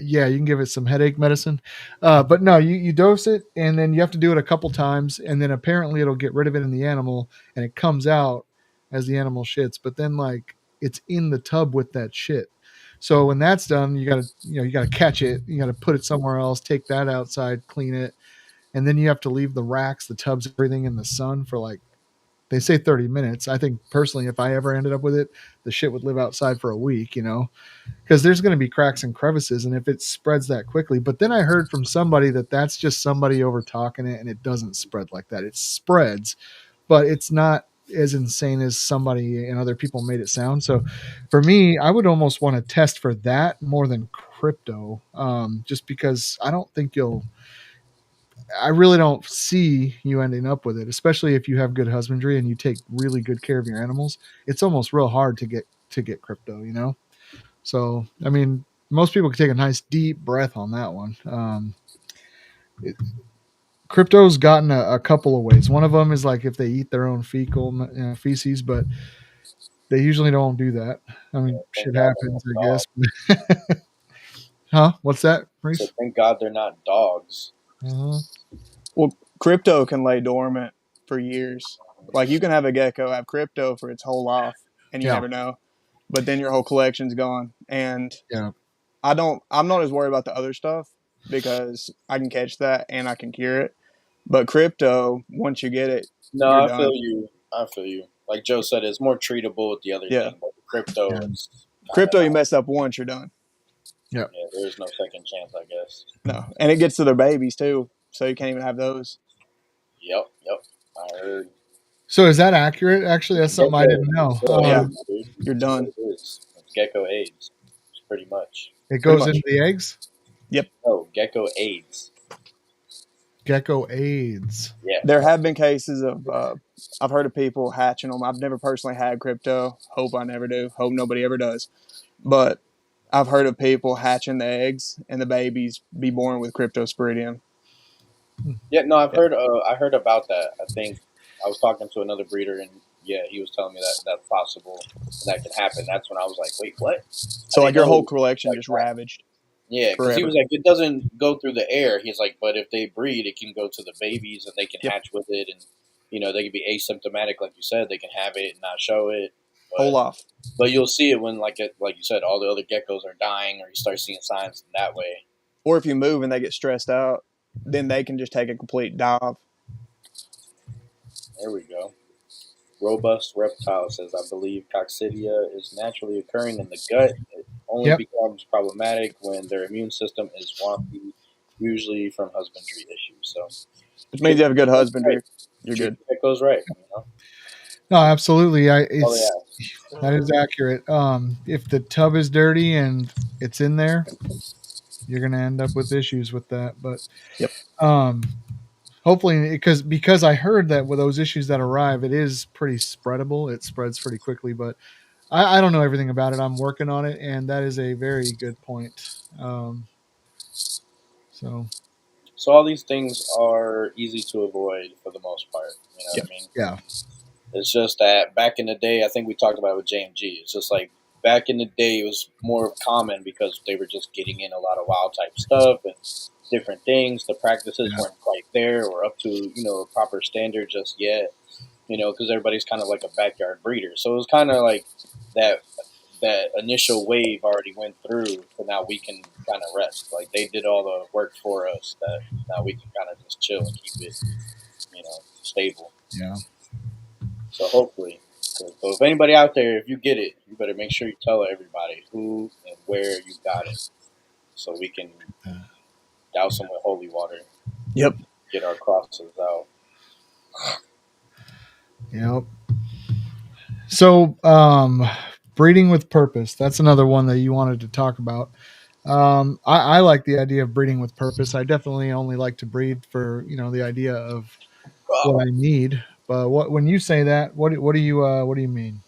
Yeah, you can give it some headache medicine, but no, you dose it and then you have to do it a couple times, and then apparently it'll get rid of it in the animal and it comes out as the animal shits, but then like it's in the tub with that shit. So when that's done, you gotta catch it, you gotta put it somewhere else, take that outside, clean it, and then you have to leave the racks, the tubs, everything in the sun for like, they say 30 minutes. I think personally, if I ever ended up with it, the shit would live outside for a week, because there's going to be cracks and crevices. And if it spreads that quickly, but then I heard from somebody that that's just somebody over talking it and it doesn't spread like that. It spreads, but it's not as insane as somebody and other people made it sound. So for me, I would almost want to test for that more than crypto, just because I really don't see you ending up with it, especially if you have good husbandry and you take really good care of your animals. It's almost real hard to get crypto. So, I mean, most people can take a nice deep breath on that one. Crypto's gotten a couple of ways. One of them is like if they eat their own feces, but they usually don't do that. I mean, shit happens, I guess. Huh? What's that, So Reese? thank God they're not dogs. Uh-huh. Well, crypto can lay dormant for years. Like you can have a gecko have crypto for its whole life, and you Yeah. never know. But then your whole collection's gone. And Yeah. I'm not as worried about the other stuff because I can catch that and I can cure it. But crypto, once you get it, No, you're I feel done. you. I feel you. Like Joe said, it's more treatable with the other Yeah. thing, but the crypto Yeah. is kind of Crypto, you not. mess up once, you're done. Yeah. Yeah, there is no second chance, I guess. No. And it gets to their babies too. So you can't even have those. Yep, yep. I heard. So is that accurate? Actually, that's something I didn't know. Gecko Yeah. AIDS, dude. You're That's what done. it is. It's gecko AIDS. It's pretty much. It Pretty goes into much. the eggs. Yep. No, gecko AIDS. Gecko AIDS. Yeah. There have been cases of, I've heard of people hatching them. I've never personally had crypto. Hope I never do. Hope nobody ever does. But I've heard of people hatching the eggs and the babies be born with cryptosporidium. Yeah, no, I've Yeah. heard. I heard about that. I think I was talking to another breeder, and yeah, he was telling me that that's possible and that can happen. That's when I was like, wait, what? I So like didn't your know whole it was collection like just that. ravaged Yeah, because he forever. was like, it doesn't go through the air. He's like, but if they breed, it can go to the babies, and they can Yep. hatch with it, and they can be asymptomatic, like you said. They can have it and not show it, Whole life. but you'll see it when, like you said, all the other geckos are dying, or you start seeing signs that way. Or if you move and they get stressed out, then they can just take a complete dive. There we go. Robust reptile says, I believe coccidia is naturally occurring in the gut. It only Yep. becomes problematic when their immune system is wonky, usually from husbandry issues. So Which means you have a good that's right. husbandry. You're Treat good. the geckos right. No, absolutely. All they It's ask. that is accurate. If the tub is dirty and it's in there, you're gonna end up with issues with that. But Yep. um, hopefully, because I heard that with those issues that arrive, it is pretty spreadable. It spreads pretty quickly, but I don't know everything about it. I'm working on it, and that is a very good point. So So all these things are easy to avoid for the most part. You know Yeah. what I mean? yeah, It's just that back in the day, I think we talked about it with JMG. It's just like back in the day, it was more common because they were just getting in a lot of wild type stuff and different things. The practices Yeah. weren't quite there or up to a proper standard just yet. Because everybody's kind of like a backyard breeder. So it was kind of like that initial wave already went through, so now we can kind of rest. Like they did all the work for us. That now we can kind of just chill and keep it, stable. yeah. So hopefully, so if anybody out there, if you get it, you better make sure you tell everybody who and where you got it, so we can douse them with holy water. Yep. Get our crosses out. Yep. So, breeding with purpose. That's another one that you wanted to talk about. I like the idea of breeding with purpose. I definitely only like to breed for the idea of what I need. But when you say that, what do you mean?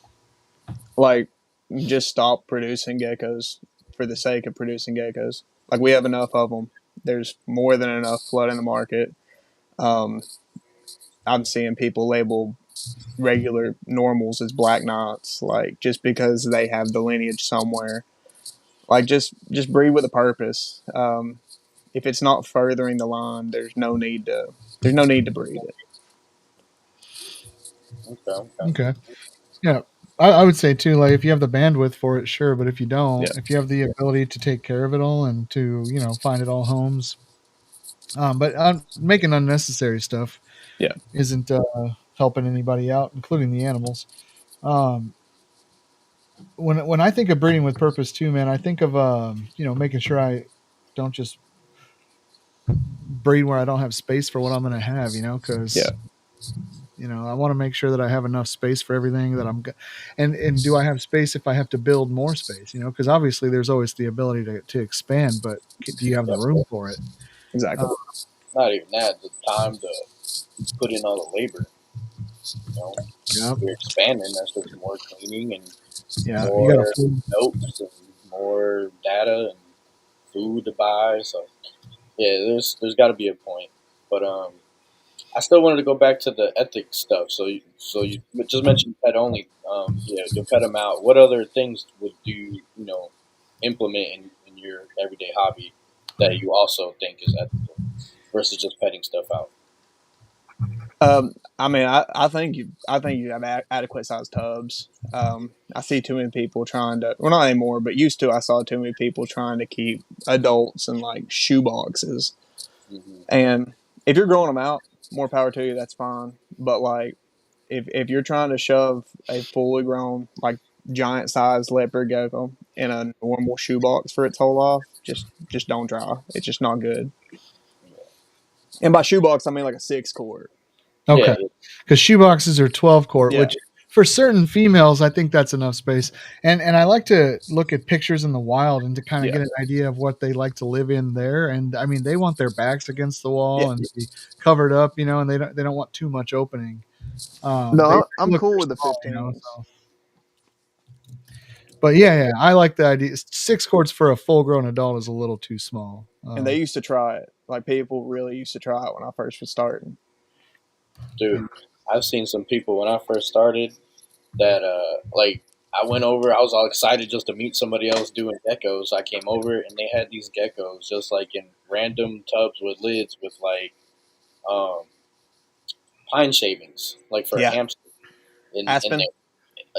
Like, just stop producing geckos for the sake of producing geckos. Like, we have enough of them. There's more than enough flood in the market. Um, I'm seeing people label regular normals as black knots, like just because they have the lineage somewhere. Like, just breed with a purpose. If it's not furthering the line, there's no need to breed it. Okay. Okay. Yeah. I would say too, like if you have the bandwidth for it, sure. But if you don't, Yeah. if you have the ability to take care of it all and to find it all homes, but making unnecessary stuff Yeah. isn't helping anybody out, including the animals. Um, when I think of breeding with purpose too, man, I think of making sure I don't just breed where I don't have space for what I'm going to have, because Yeah. I want to make sure that I have enough space for everything that and do I have space if I have to build more space, because obviously there's always the ability to expand, but do you have the room for it? Exactly. Not even that. The time to put in all the labor. Yeah, You're expanding. That's just more cleaning and yeah, you got more to. notes and more data and food to buy. So yeah, there's got to be a point. But I still wanted to go back to the ethics stuff. So you just mentioned pet only. Yeah, you'll pet them out. What other things would you implement in your everyday hobby that you also think is ethical versus just petting stuff out? I mean, I think you have adequate sized tubs. I see too many people trying to, well, not anymore, but used to. I saw too many people trying to keep adults in like shoe boxes. Mm-hmm. And if you're growing them out, more power to you. That's fine. But like, if you're trying to shove a fully grown like giant sized leopard gecko in a normal shoebox for its whole life, just don't try. It's just not good. And by shoebox, I mean like a 6 quart. Okay. Yeah, Because shoe boxes are 12 quart, Yeah. which for certain females, I think that's enough space. And I like to look at pictures in the wild and to kind of Yeah. get an idea of what they like to live in there. And I mean, they want their backs against the wall Yeah. and to be covered up, and they don't want too much opening. They No, I'm look cool they're with the small, 15s. so. But yeah, I like the idea. 6 quarts for a full grown adult is a little too small. And they used to try it. Like people really used to try it when I first was starting. dude, I've seen some people when I first started that like I went over. I was all excited just to meet somebody else doing geckos. I came over and they had these geckos just like in random tubs with lids with like um, pine shavings, like for a Yeah. hamster. In Aspen. there.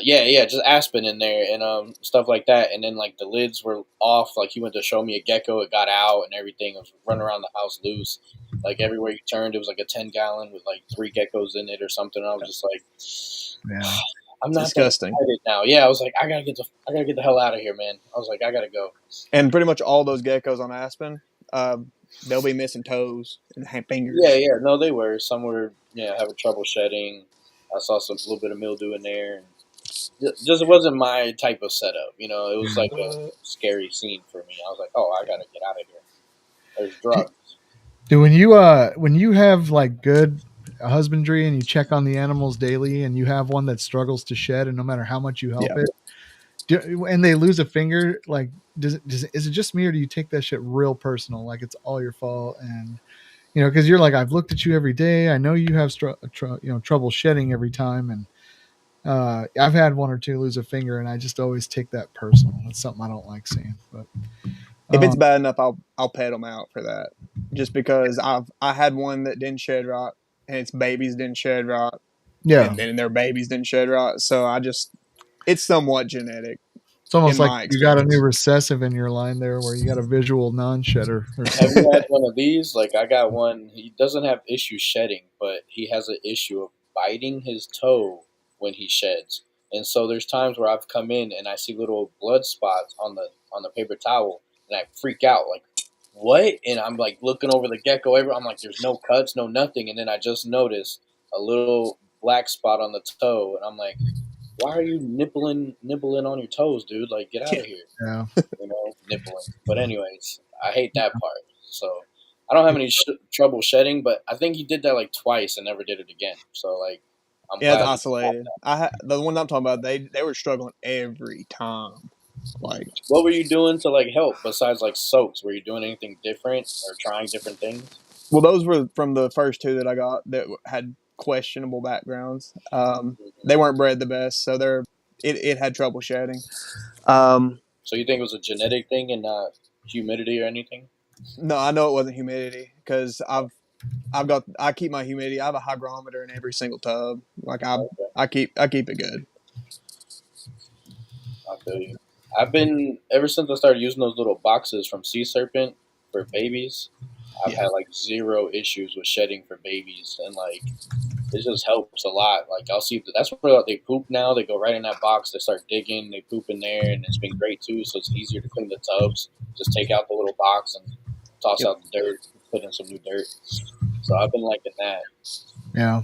Yeah, just aspen in there and stuff like that. And then like the lids were off. Like he went to show me a gecko, it got out and everything. It was running around the house loose. Like everywhere you turned, it was like a 10-gallon with like 3 geckos in it or something. And I was just like, Yeah. I'm not Disgusting. that excited now. Yeah, I was like, I gotta get the hell out of here, man. I was like, I gotta go. And pretty much all those geckos on Aspen, they'll be missing toes and fingers. Yeah, no, they were. Some were, having trouble shedding. I saw some little bit of mildew in there. And just it wasn't my type of setup. It was like a scary scene for me. I was like, oh, I gotta get out of here. There's drugs. Dude, when you have like good husbandry and you check on the animals daily, and you have one that struggles to shed, and no matter how much you help and they lose a finger, like is it just me, or do you take that shit real personal, like it's all your fault? And because you're like, I've looked at you every day, I know you have trouble shedding every time, and I've had one or two lose a finger, and I just always take that personal. That's something I don't like seeing. But If it's bad enough, I'll pet them out for that. Just because I had one that didn't shed right, and its babies didn't shed right, yeah, and then their babies didn't shed right. So it's somewhat genetic. it's almost in like my you got a new experience. recessive in your line there, where you got a visual non-shedder or Have something. you had one of these? Like I got one. He doesn't have issue shedding, but he has an issue of biting his toe when he sheds. And so there's times where I've come in and I see little blood spots on the paper towel, and I freak out like, what? And I'm like looking over the gecko. I'm like, there's no cuts, no nothing. And then I just noticed a little black spot on the toe, and I'm like, why are you nibbling on your toes, dude? Like, get out of here. Yeah. Nibbling. But anyways, I hate that part. So I don't have any trouble shedding, but I think he did that like twice and never did it again. So like, I'm Yeah, it's glad. isolated. The one I'm talking about, they were struggling every time. Like, What were you doing to like help besides like soaks? Were you doing anything different or trying different things? well, those were from the first two that I got that had questionable backgrounds. They weren't bred the best, so it had trouble shedding. So you think it was a genetic thing and not humidity or anything? No, I know it wasn't humidity because I keep my humidity. I have a hygrometer in every single tub. Like I keep it good. I feel you. I've been ever since I started using those little boxes from Sea Serpent for babies. I've had like zero issues with shedding for babies, and like it just helps a lot. Like I'll see that's where they poop now. They go right in that box. They start digging. They poop in there, and it's been great too. So it's easier to clean the tubs. Just take out the little box and toss out the dirt. Put in some new dirt. So I've been liking that. Yeah.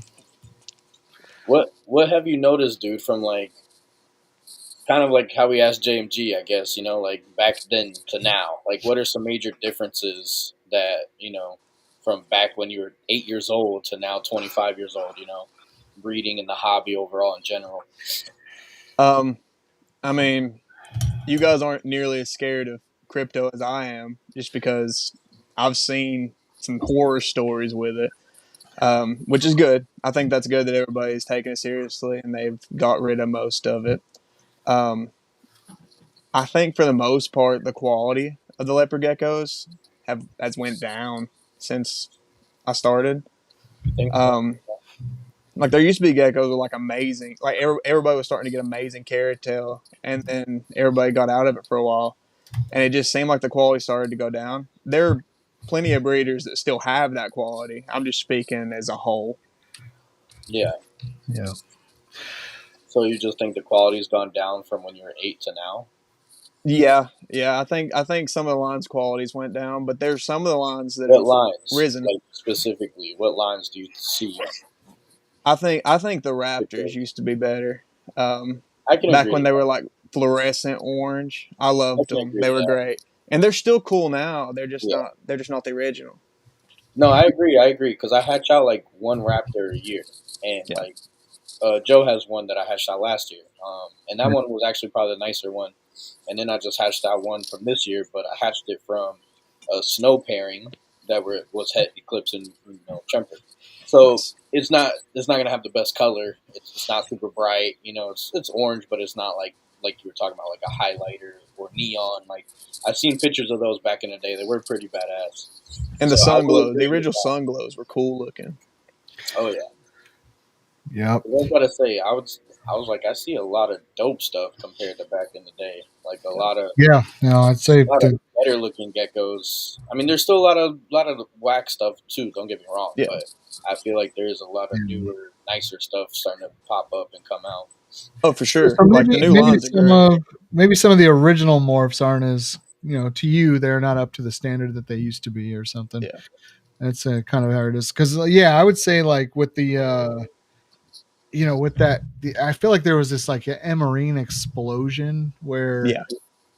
What have you noticed, dude? From like kind of like how we asked JMG, I guess, like back then to now. Like, what are some major differences that, from back when you were 8 years old to now 25 years old, breeding and the hobby overall in general? I mean, you guys aren't nearly as scared of crypto as I am, just because I've seen some horror stories with it, which is good. I think that's good that everybody's taking it seriously and they've got rid of most of it. I think for the most part, the quality of the leopard geckos has went down since I started. I think so. Like there used to be geckos with like amazing, like everybody was starting to get amazing carrot tail, and then everybody got out of it for a while, and it just seemed like the quality started to go down. There are plenty of breeders that still have that quality. I'm just speaking as a whole. Yeah. Yeah. So you just think the quality's gone down from when you were 8 to now? Yeah. I think some of the lines' qualities went down, but there's some of the lines that What have lines, risen. like specifically? What lines do you see? I think the Raptors used to be better. I can Back agree when to they that. were like fluorescent orange, I I loved can them. agree They to were that. great, and they're still cool now. They're just Yeah. not. They're just not the original. No, I agree, because I hatch out like one raptor a year, and Yeah. like Joe has one that I hatched out last year, and that Yeah. one was actually probably the nicer one. And then I just hatched out one from this year, but I hatched it from a snow pairing that was het eclipse and tempered. So it's not gonna have the best color. It's not super bright. It's orange, but it's not like you were talking about, like a highlighter or neon. Like I've seen pictures of those back in the day. They were pretty badass. And the So I sun will glows, the agree with original that. sun glows were cool looking. Oh yeah. Yep. I was about to say, I was like, I see a lot of dope stuff compared to back in the day. Like a lot of Yeah. No, I'd say better looking geckos. I mean, there's still a lot of whack stuff too. Don't get me wrong, Yeah. but I feel like there's a lot of newer, nicer stuff starting to pop up and come out. Oh, for sure. so Like the new lines are great. maybe some of the original morphs aren't as, to you, they're not up to the standard that they used to be or something. Yeah. That's kind of how it is. Because I would say like with the with that, I feel like there was this like emarine explosion where Yeah.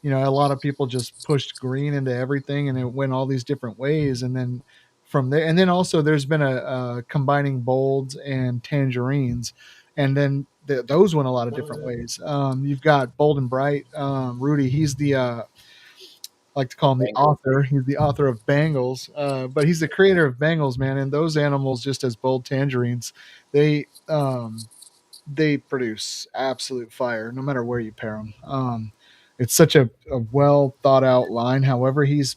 a lot of people just pushed green into everything, and it went all these different ways, and then from there, and then also there's been a combining bolds and tangerines, and then those went a lot of different ways. You've got Bold and Bright, Rudy. He's the I like to call him the author. He's the author of Bangles, but he's the creator of Bangles, man. And those animals, just as bold tangerines, they produce absolute fire, no matter where you pair them. It's such a well thought out line. However, he's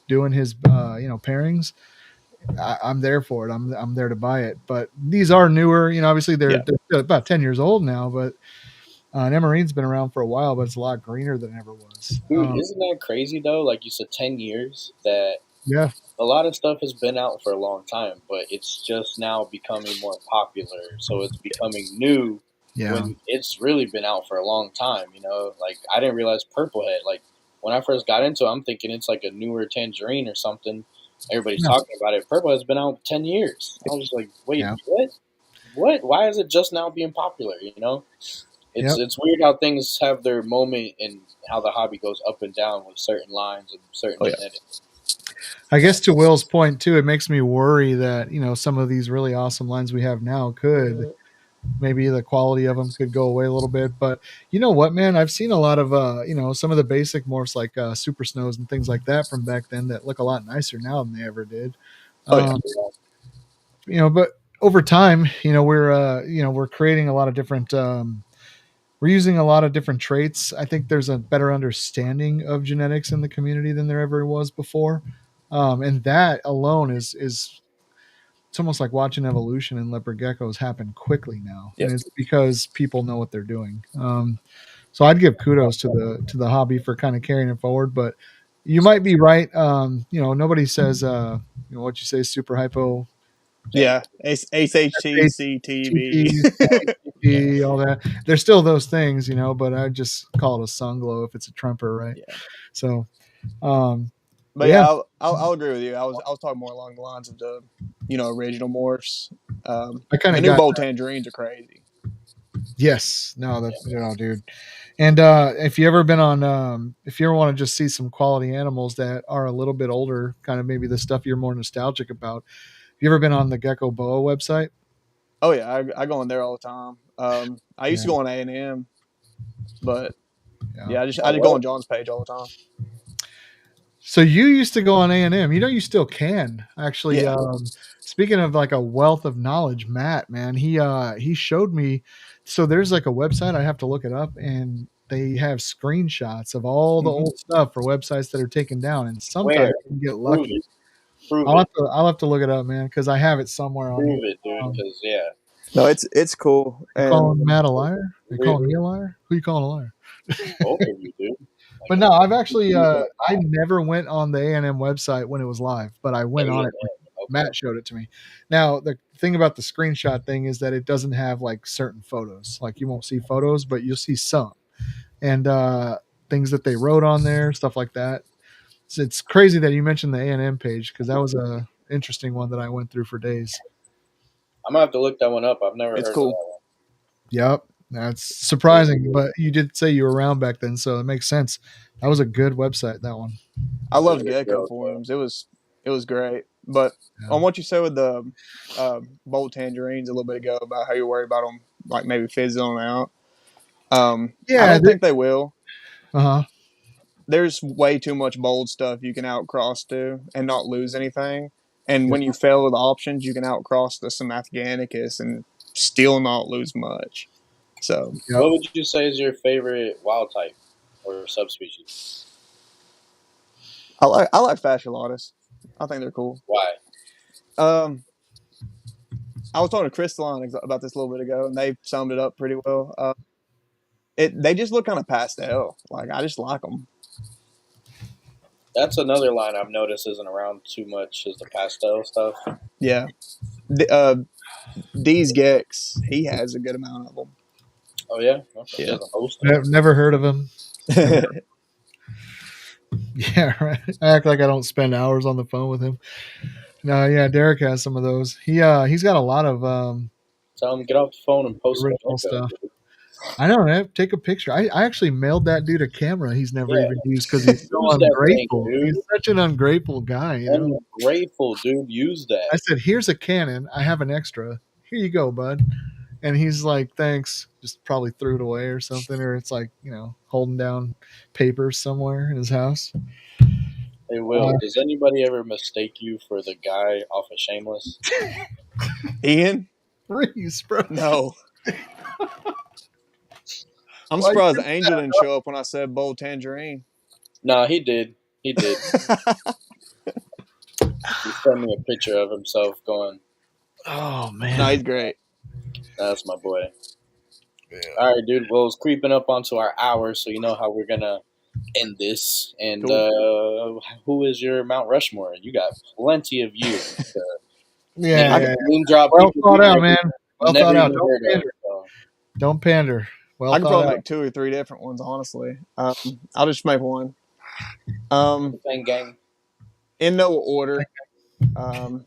doing his pairings. I'm there for it. I'm there to buy it. But these are newer. Obviously they're about 10 years old now, but an Emarine's been around for a while, but it's a lot greener than it ever was. Dude, isn't that crazy though? Like you said, 10 years. That Yeah. a lot of stuff has been out for a long time, but it's just now becoming more popular. So it's becoming new. Yeah. When it's really been out for a long time. Like I didn't realize Purple Head. Like when I first got into it, I'm thinking it's like a newer tangerine or something. Everybody's talking about it. Purple Head's been out 10 years. I was just like, wait, what? Why is it just now being popular? It's weird how things have their moment and how the hobby goes up and down with certain lines and certain genetics. I guess to Will's point too, it makes me worry that some of these really awesome lines we have now could maybe the quality of them could go away a little bit. But you know what, man? I've seen a lot of some of the basic morphs like Super Snows and things like that from back then that look a lot nicer now than they ever did. But over time, we're creating a lot of different. We're using a lot of different traits. I think there's a better understanding of genetics in the community than there ever was before, and that alone is it's almost like watching evolution in leopard geckos happen quickly now, and it's because people know what they're doing. So I'd give kudos to the hobby for kind of carrying it forward. But you might be right. Nobody says what you say, super hypo. Yeah, SHTCTV. All that. There's still those things, but I just call it a sun glow if it's a trumper, right? Yeah. So, but yeah, I'll agree with you. I was talking more along the lines of the original morphs. The new bold tangerines are crazy. Yes, no, that's dude. And if you ever been on, if you ever want to just see some quality animals that are a little bit older, kind of maybe the stuff you're more nostalgic about. Have you ever been on the Gecko Boa website? Oh yeah, I go in there all the time. I used to go on A&M, but I just go on John's page all the time. So you used to go on A&M. You still can actually. Yeah. Speaking of like a wealth of knowledge, Matt, man, he showed me. So there's like a website. I have to look it up, and they have screenshots of all the old stuff for websites that are taken down, and sometimes Where? you can get Prove lucky. it. Prove I'll it. have to look it up, man, because I have it somewhere on here. Prove it, dude. Because No, it's cool. You And calling Matt a liar? You calling me a liar? Who you calling a liar? both of you, dude. But no, I've actually I never went on the A&M website when it was live, but I went on it. Okay. Matt showed it to me. Now, the thing about the screenshot thing is that it doesn't have like certain photos. Like you won't see photos, but you'll see some. And things that they wrote on there, stuff like that. So it's crazy that you mentioned the A&M page because that was a interesting one that I went through for days. I'm gonna have to look that one up. I've never it's heard cool. of that one. Yep. That's surprising, but you did say you were around back then, so it makes sense. That was a good website, that one. I loved Yeah, Gecko forums. It was great. But on what you said with the bold tangerines a little bit ago about how you're worried about them, like maybe fizzling out. I don't think they will. There's way too much bold stuff you can outcross to and not lose anything. And when you fail with options, you can outcross to some Afghanicus and still not lose much. So, what would you say is your favorite wild type or subspecies? I like fasciolatus. I think they're cool. Why? I was talking to Crystalline about this a little bit ago, and they summed it up pretty well. They just look kind of pastel. Like I just like them. That's another line I've noticed isn't around too much is the pastel stuff. Yeah. These Gecks, he has a good amount of them. Oh yeah, Yeah. Never heard of him. Yeah, right. I act like I don't spend hours on the phone with him. No, yeah, Derek has some of those. He's got a lot of tell him get off the phone and post original stuff. I know, man. Take a picture. I actually mailed that dude a camera he's never even used because he's so ungrateful. He's such an ungrateful guy. You know? Ungrateful, dude. Use that. I said, "Here's a Canon. I have an extra. Here you go, bud." And he's like, "Thanks." Just probably threw it away or something, or it's like holding down papers somewhere in his house. Hey, Will, does anybody ever mistake you for the guy off of Shameless? Ian? Riys, bro. No. I'm surprised Angel didn't show up when I said bold tangerine. No, he did. He did. He sent me a picture of himself going, "Oh, man." No, he's great. That's my boy. Yeah. All right, dude. Well, it's creeping up onto our hour, so you know how we're going to end this. And cool. Who is your Mount Rushmore? You got plenty of you. Drop well thought out, man. Well thought out. Don't pander. Well, I could probably make 2 or 3 different ones, honestly. I'll just make one. Gang. In no order. Can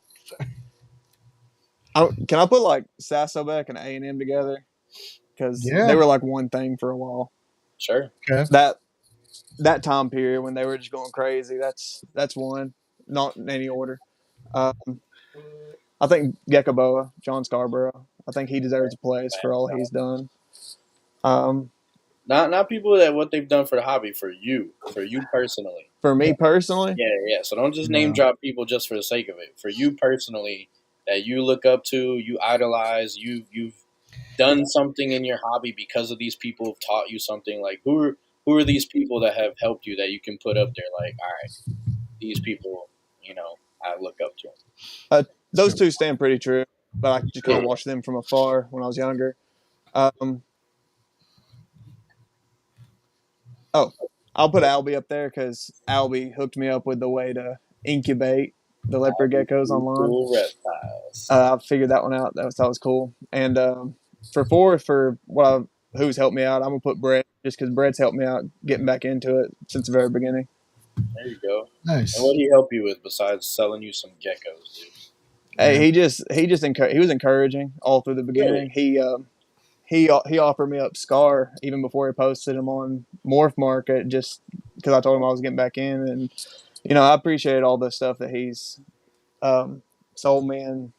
I put like Sassobek and A&M together? Because they were like one thing for a while. Sure. Okay. That time period when they were just going crazy. That's one. Not in any order. I think Gecko Boa, John Scarborough. I think he deserves a place for all he's done. Not people that what they've done for the hobby, for you personally. For me personally? Yeah. So don't just name drop people just for the sake of it. For you personally, that you look up to, you idolize, you've done something in your hobby because of these people who've taught you something. Like who are these people that have helped you that you can put up there? Like, all right, these people, I look up to them. Those two stand pretty true, but I just kind of watched them from afar when I was younger. I'll put Albie up there because Albie hooked me up with the way to incubate the leopard geckos online. Cool reptiles. I figured that one out. That was cool. And for 4, who's helped me out, I'm gonna put Brett just because Brett's helped me out getting back into it since the very beginning. There you go. Nice. And what did he help you with besides selling you some geckos, dude? Hey, he was encouraging all through the beginning. Really? He offered me up Scar even before he posted him on Morph Market just because I told him I was getting back in, and I appreciate all the stuff that he's sold me and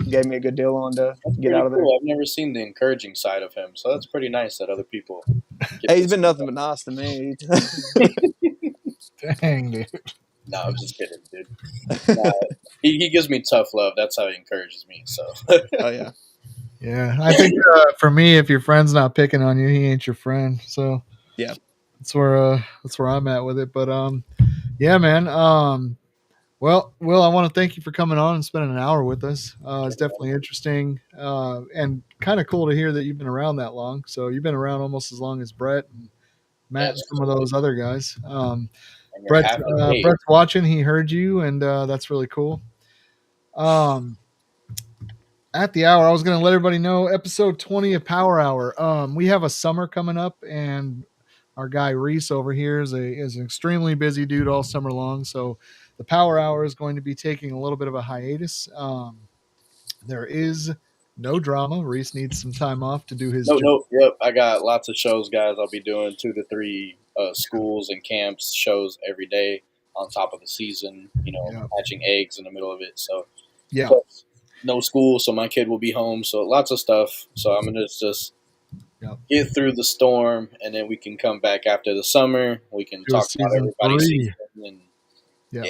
gave me a good deal on to get out of there. I've never seen the encouraging side of him, so that's pretty nice that other people. Hey, he's been nothing but nice to me. Dang, dude. No, I'm just kidding, dude. He gives me tough love. That's how he encourages me. So. Oh yeah. Yeah, I think for me, if your friend's not picking on you, he ain't your friend. So. Yeah. That's where I'm at with it. But yeah, man. Well, Will, I want to thank you for coming on and spending an hour with us. It's definitely interesting and kind of cool to hear that you've been around that long. So you've been around almost as long as Brett and Matt and some of those other guys. And you're half his age. Brett's watching. He heard you, and that's really cool. At the hour, I was going to let everybody know episode 20 of Power Hour. We have a summer coming up, and our guy Riys over here is an extremely busy dude all summer long. So the Power Hour is going to be taking a little bit of a hiatus. There is no drama. Riys needs some time off to do his job. Yep. I got lots of shows, guys. I'll be doing 2 to 3 schools and camps shows every day on top of the season. Hatching eggs in the middle of it. So yeah. No school, so my kid will be home. So lots of stuff. So I'm gonna just get through the storm, and then we can come back after the summer. We can talk about everybody's season. And, yeah.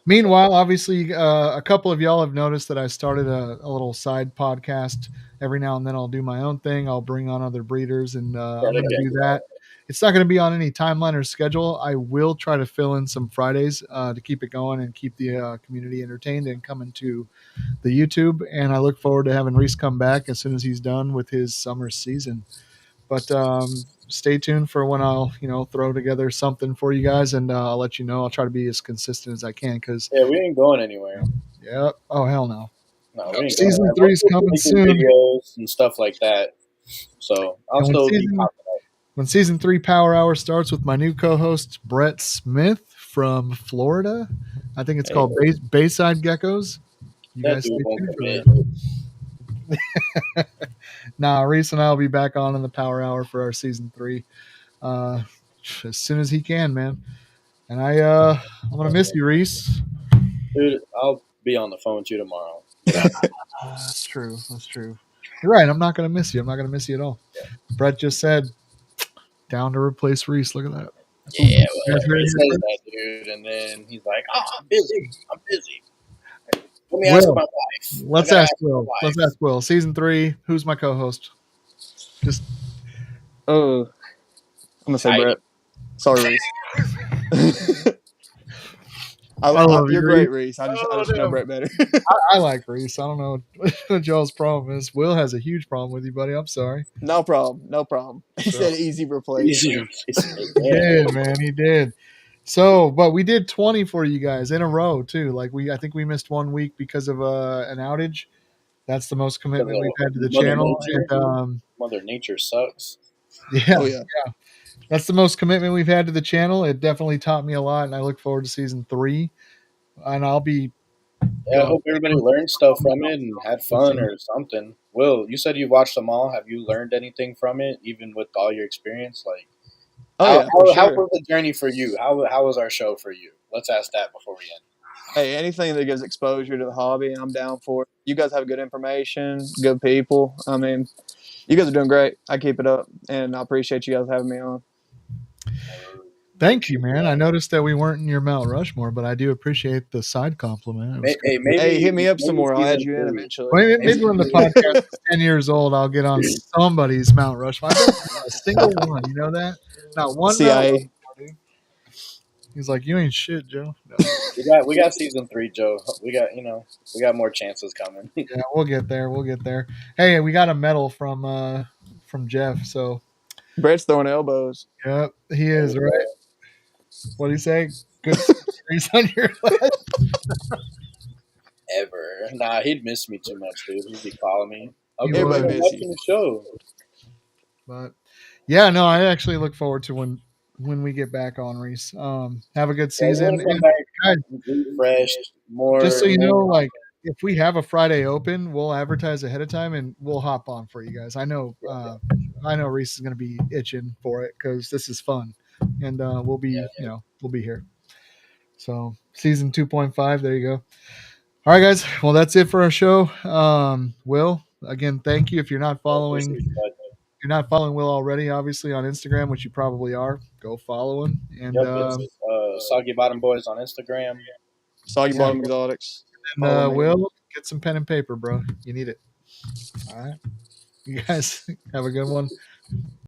Meanwhile, obviously, a couple of y'all have noticed that I started a little side podcast. Every now and then I'll do my own thing. I'll bring on other breeders, and I'm going to do that. It's not going to be on any timeline or schedule. I will try to fill in some Fridays to keep it going and keep the community entertained and coming to the YouTube. And I look forward to having Riys come back as soon as he's done with his summer season. But stay tuned for when I'll, throw together something for you guys, and I'll let you know. I'll try to be as consistent as I can because we ain't going anywhere. Yeah. Oh hell no. No, we ain't season 3 is coming soon. Videos and stuff like that. So I'll still be popping up. When season 3 Power Hour starts with my new co-host Brett Smith from Florida, I think it's called Bayside Geckos. You guys stay tuned for that. Nah, Riys and I will be back on in the Power Hour for our season 3 as soon as he can, man. And I'm gonna miss you, Riys. Dude, I'll be on the phone with you tomorrow. That's true. You're right. I'm not gonna miss you. I'm not gonna miss you at all. Yeah. Brett just said down to replace Riys. Look at that. Yeah, he says that, dude, and then he's like, "Oh, I'm busy. Let me ask my wife." Let's ask Will. Season 3. Who's my co-host? I'm gonna say Brett. Sorry, Riys. I love you're great, Riys. I just know Brett better. I like Riys. I don't know what Joe's problem is. Will has a huge problem with you, buddy. I'm sorry. No problem. He said easy replace. He did, man. He did. So, but we did 20 for you guys in a row too. I think we missed 1 week because of an outage. That's the most commitment we've had to the channel. And, Mother Nature sucks. Yeah. That's the most commitment we've had to the channel. It definitely taught me a lot, and I look forward to season 3. And I'll be. Yeah, I hope everybody learned stuff from it and had fun or something. Will, you said you watched them all. Have you learned anything from it, even with all your experience? How was the journey for you? How was our show for you? Let's ask that before we end. Hey, anything that gives exposure to the hobby, I'm down for it. You guys have good information, good people. I mean, you guys are doing great. I keep it up, and I appreciate you guys having me on. Thank you, man. I noticed that we weren't in your Mount Rushmore, but I do appreciate the side compliment. Hey, hit me up some more. I'll add you in eventually. Maybe when the podcast is 10 years old, I'll get on somebody's Mount Rushmore. I don't know a single one. You know that? Not one. CIA. He's like, you ain't shit, Joe. No. We got season 3, Joe. We got more chances coming. Yeah, we'll get there. Hey, we got a medal from Jeff. So Brett's throwing elbows. Yep, he is right. What do you say? Good series on your list. Ever. Nah, he'd miss me too much, dude. He'd be calling me. Okay, watching the show. But yeah, no, I actually look forward to when we get back on, Riys. Have a good season. And guys, refreshed, more. Just so you know, if we have a Friday open, we'll advertise ahead of time and we'll hop on for you guys. I know Riys is going to be itching for it because this is fun, and we'll be here. So season 2.5, there you go. All right, guys. Well, that's it for our show. Will, again, thank you. If you're not following Will already, obviously on Instagram, which you probably are, go follow him. And Soggy Bottom Boys on Instagram. Foggy Mountain Exotics. And Will, get some pen and paper, bro. You need it. All right. You guys have a good one.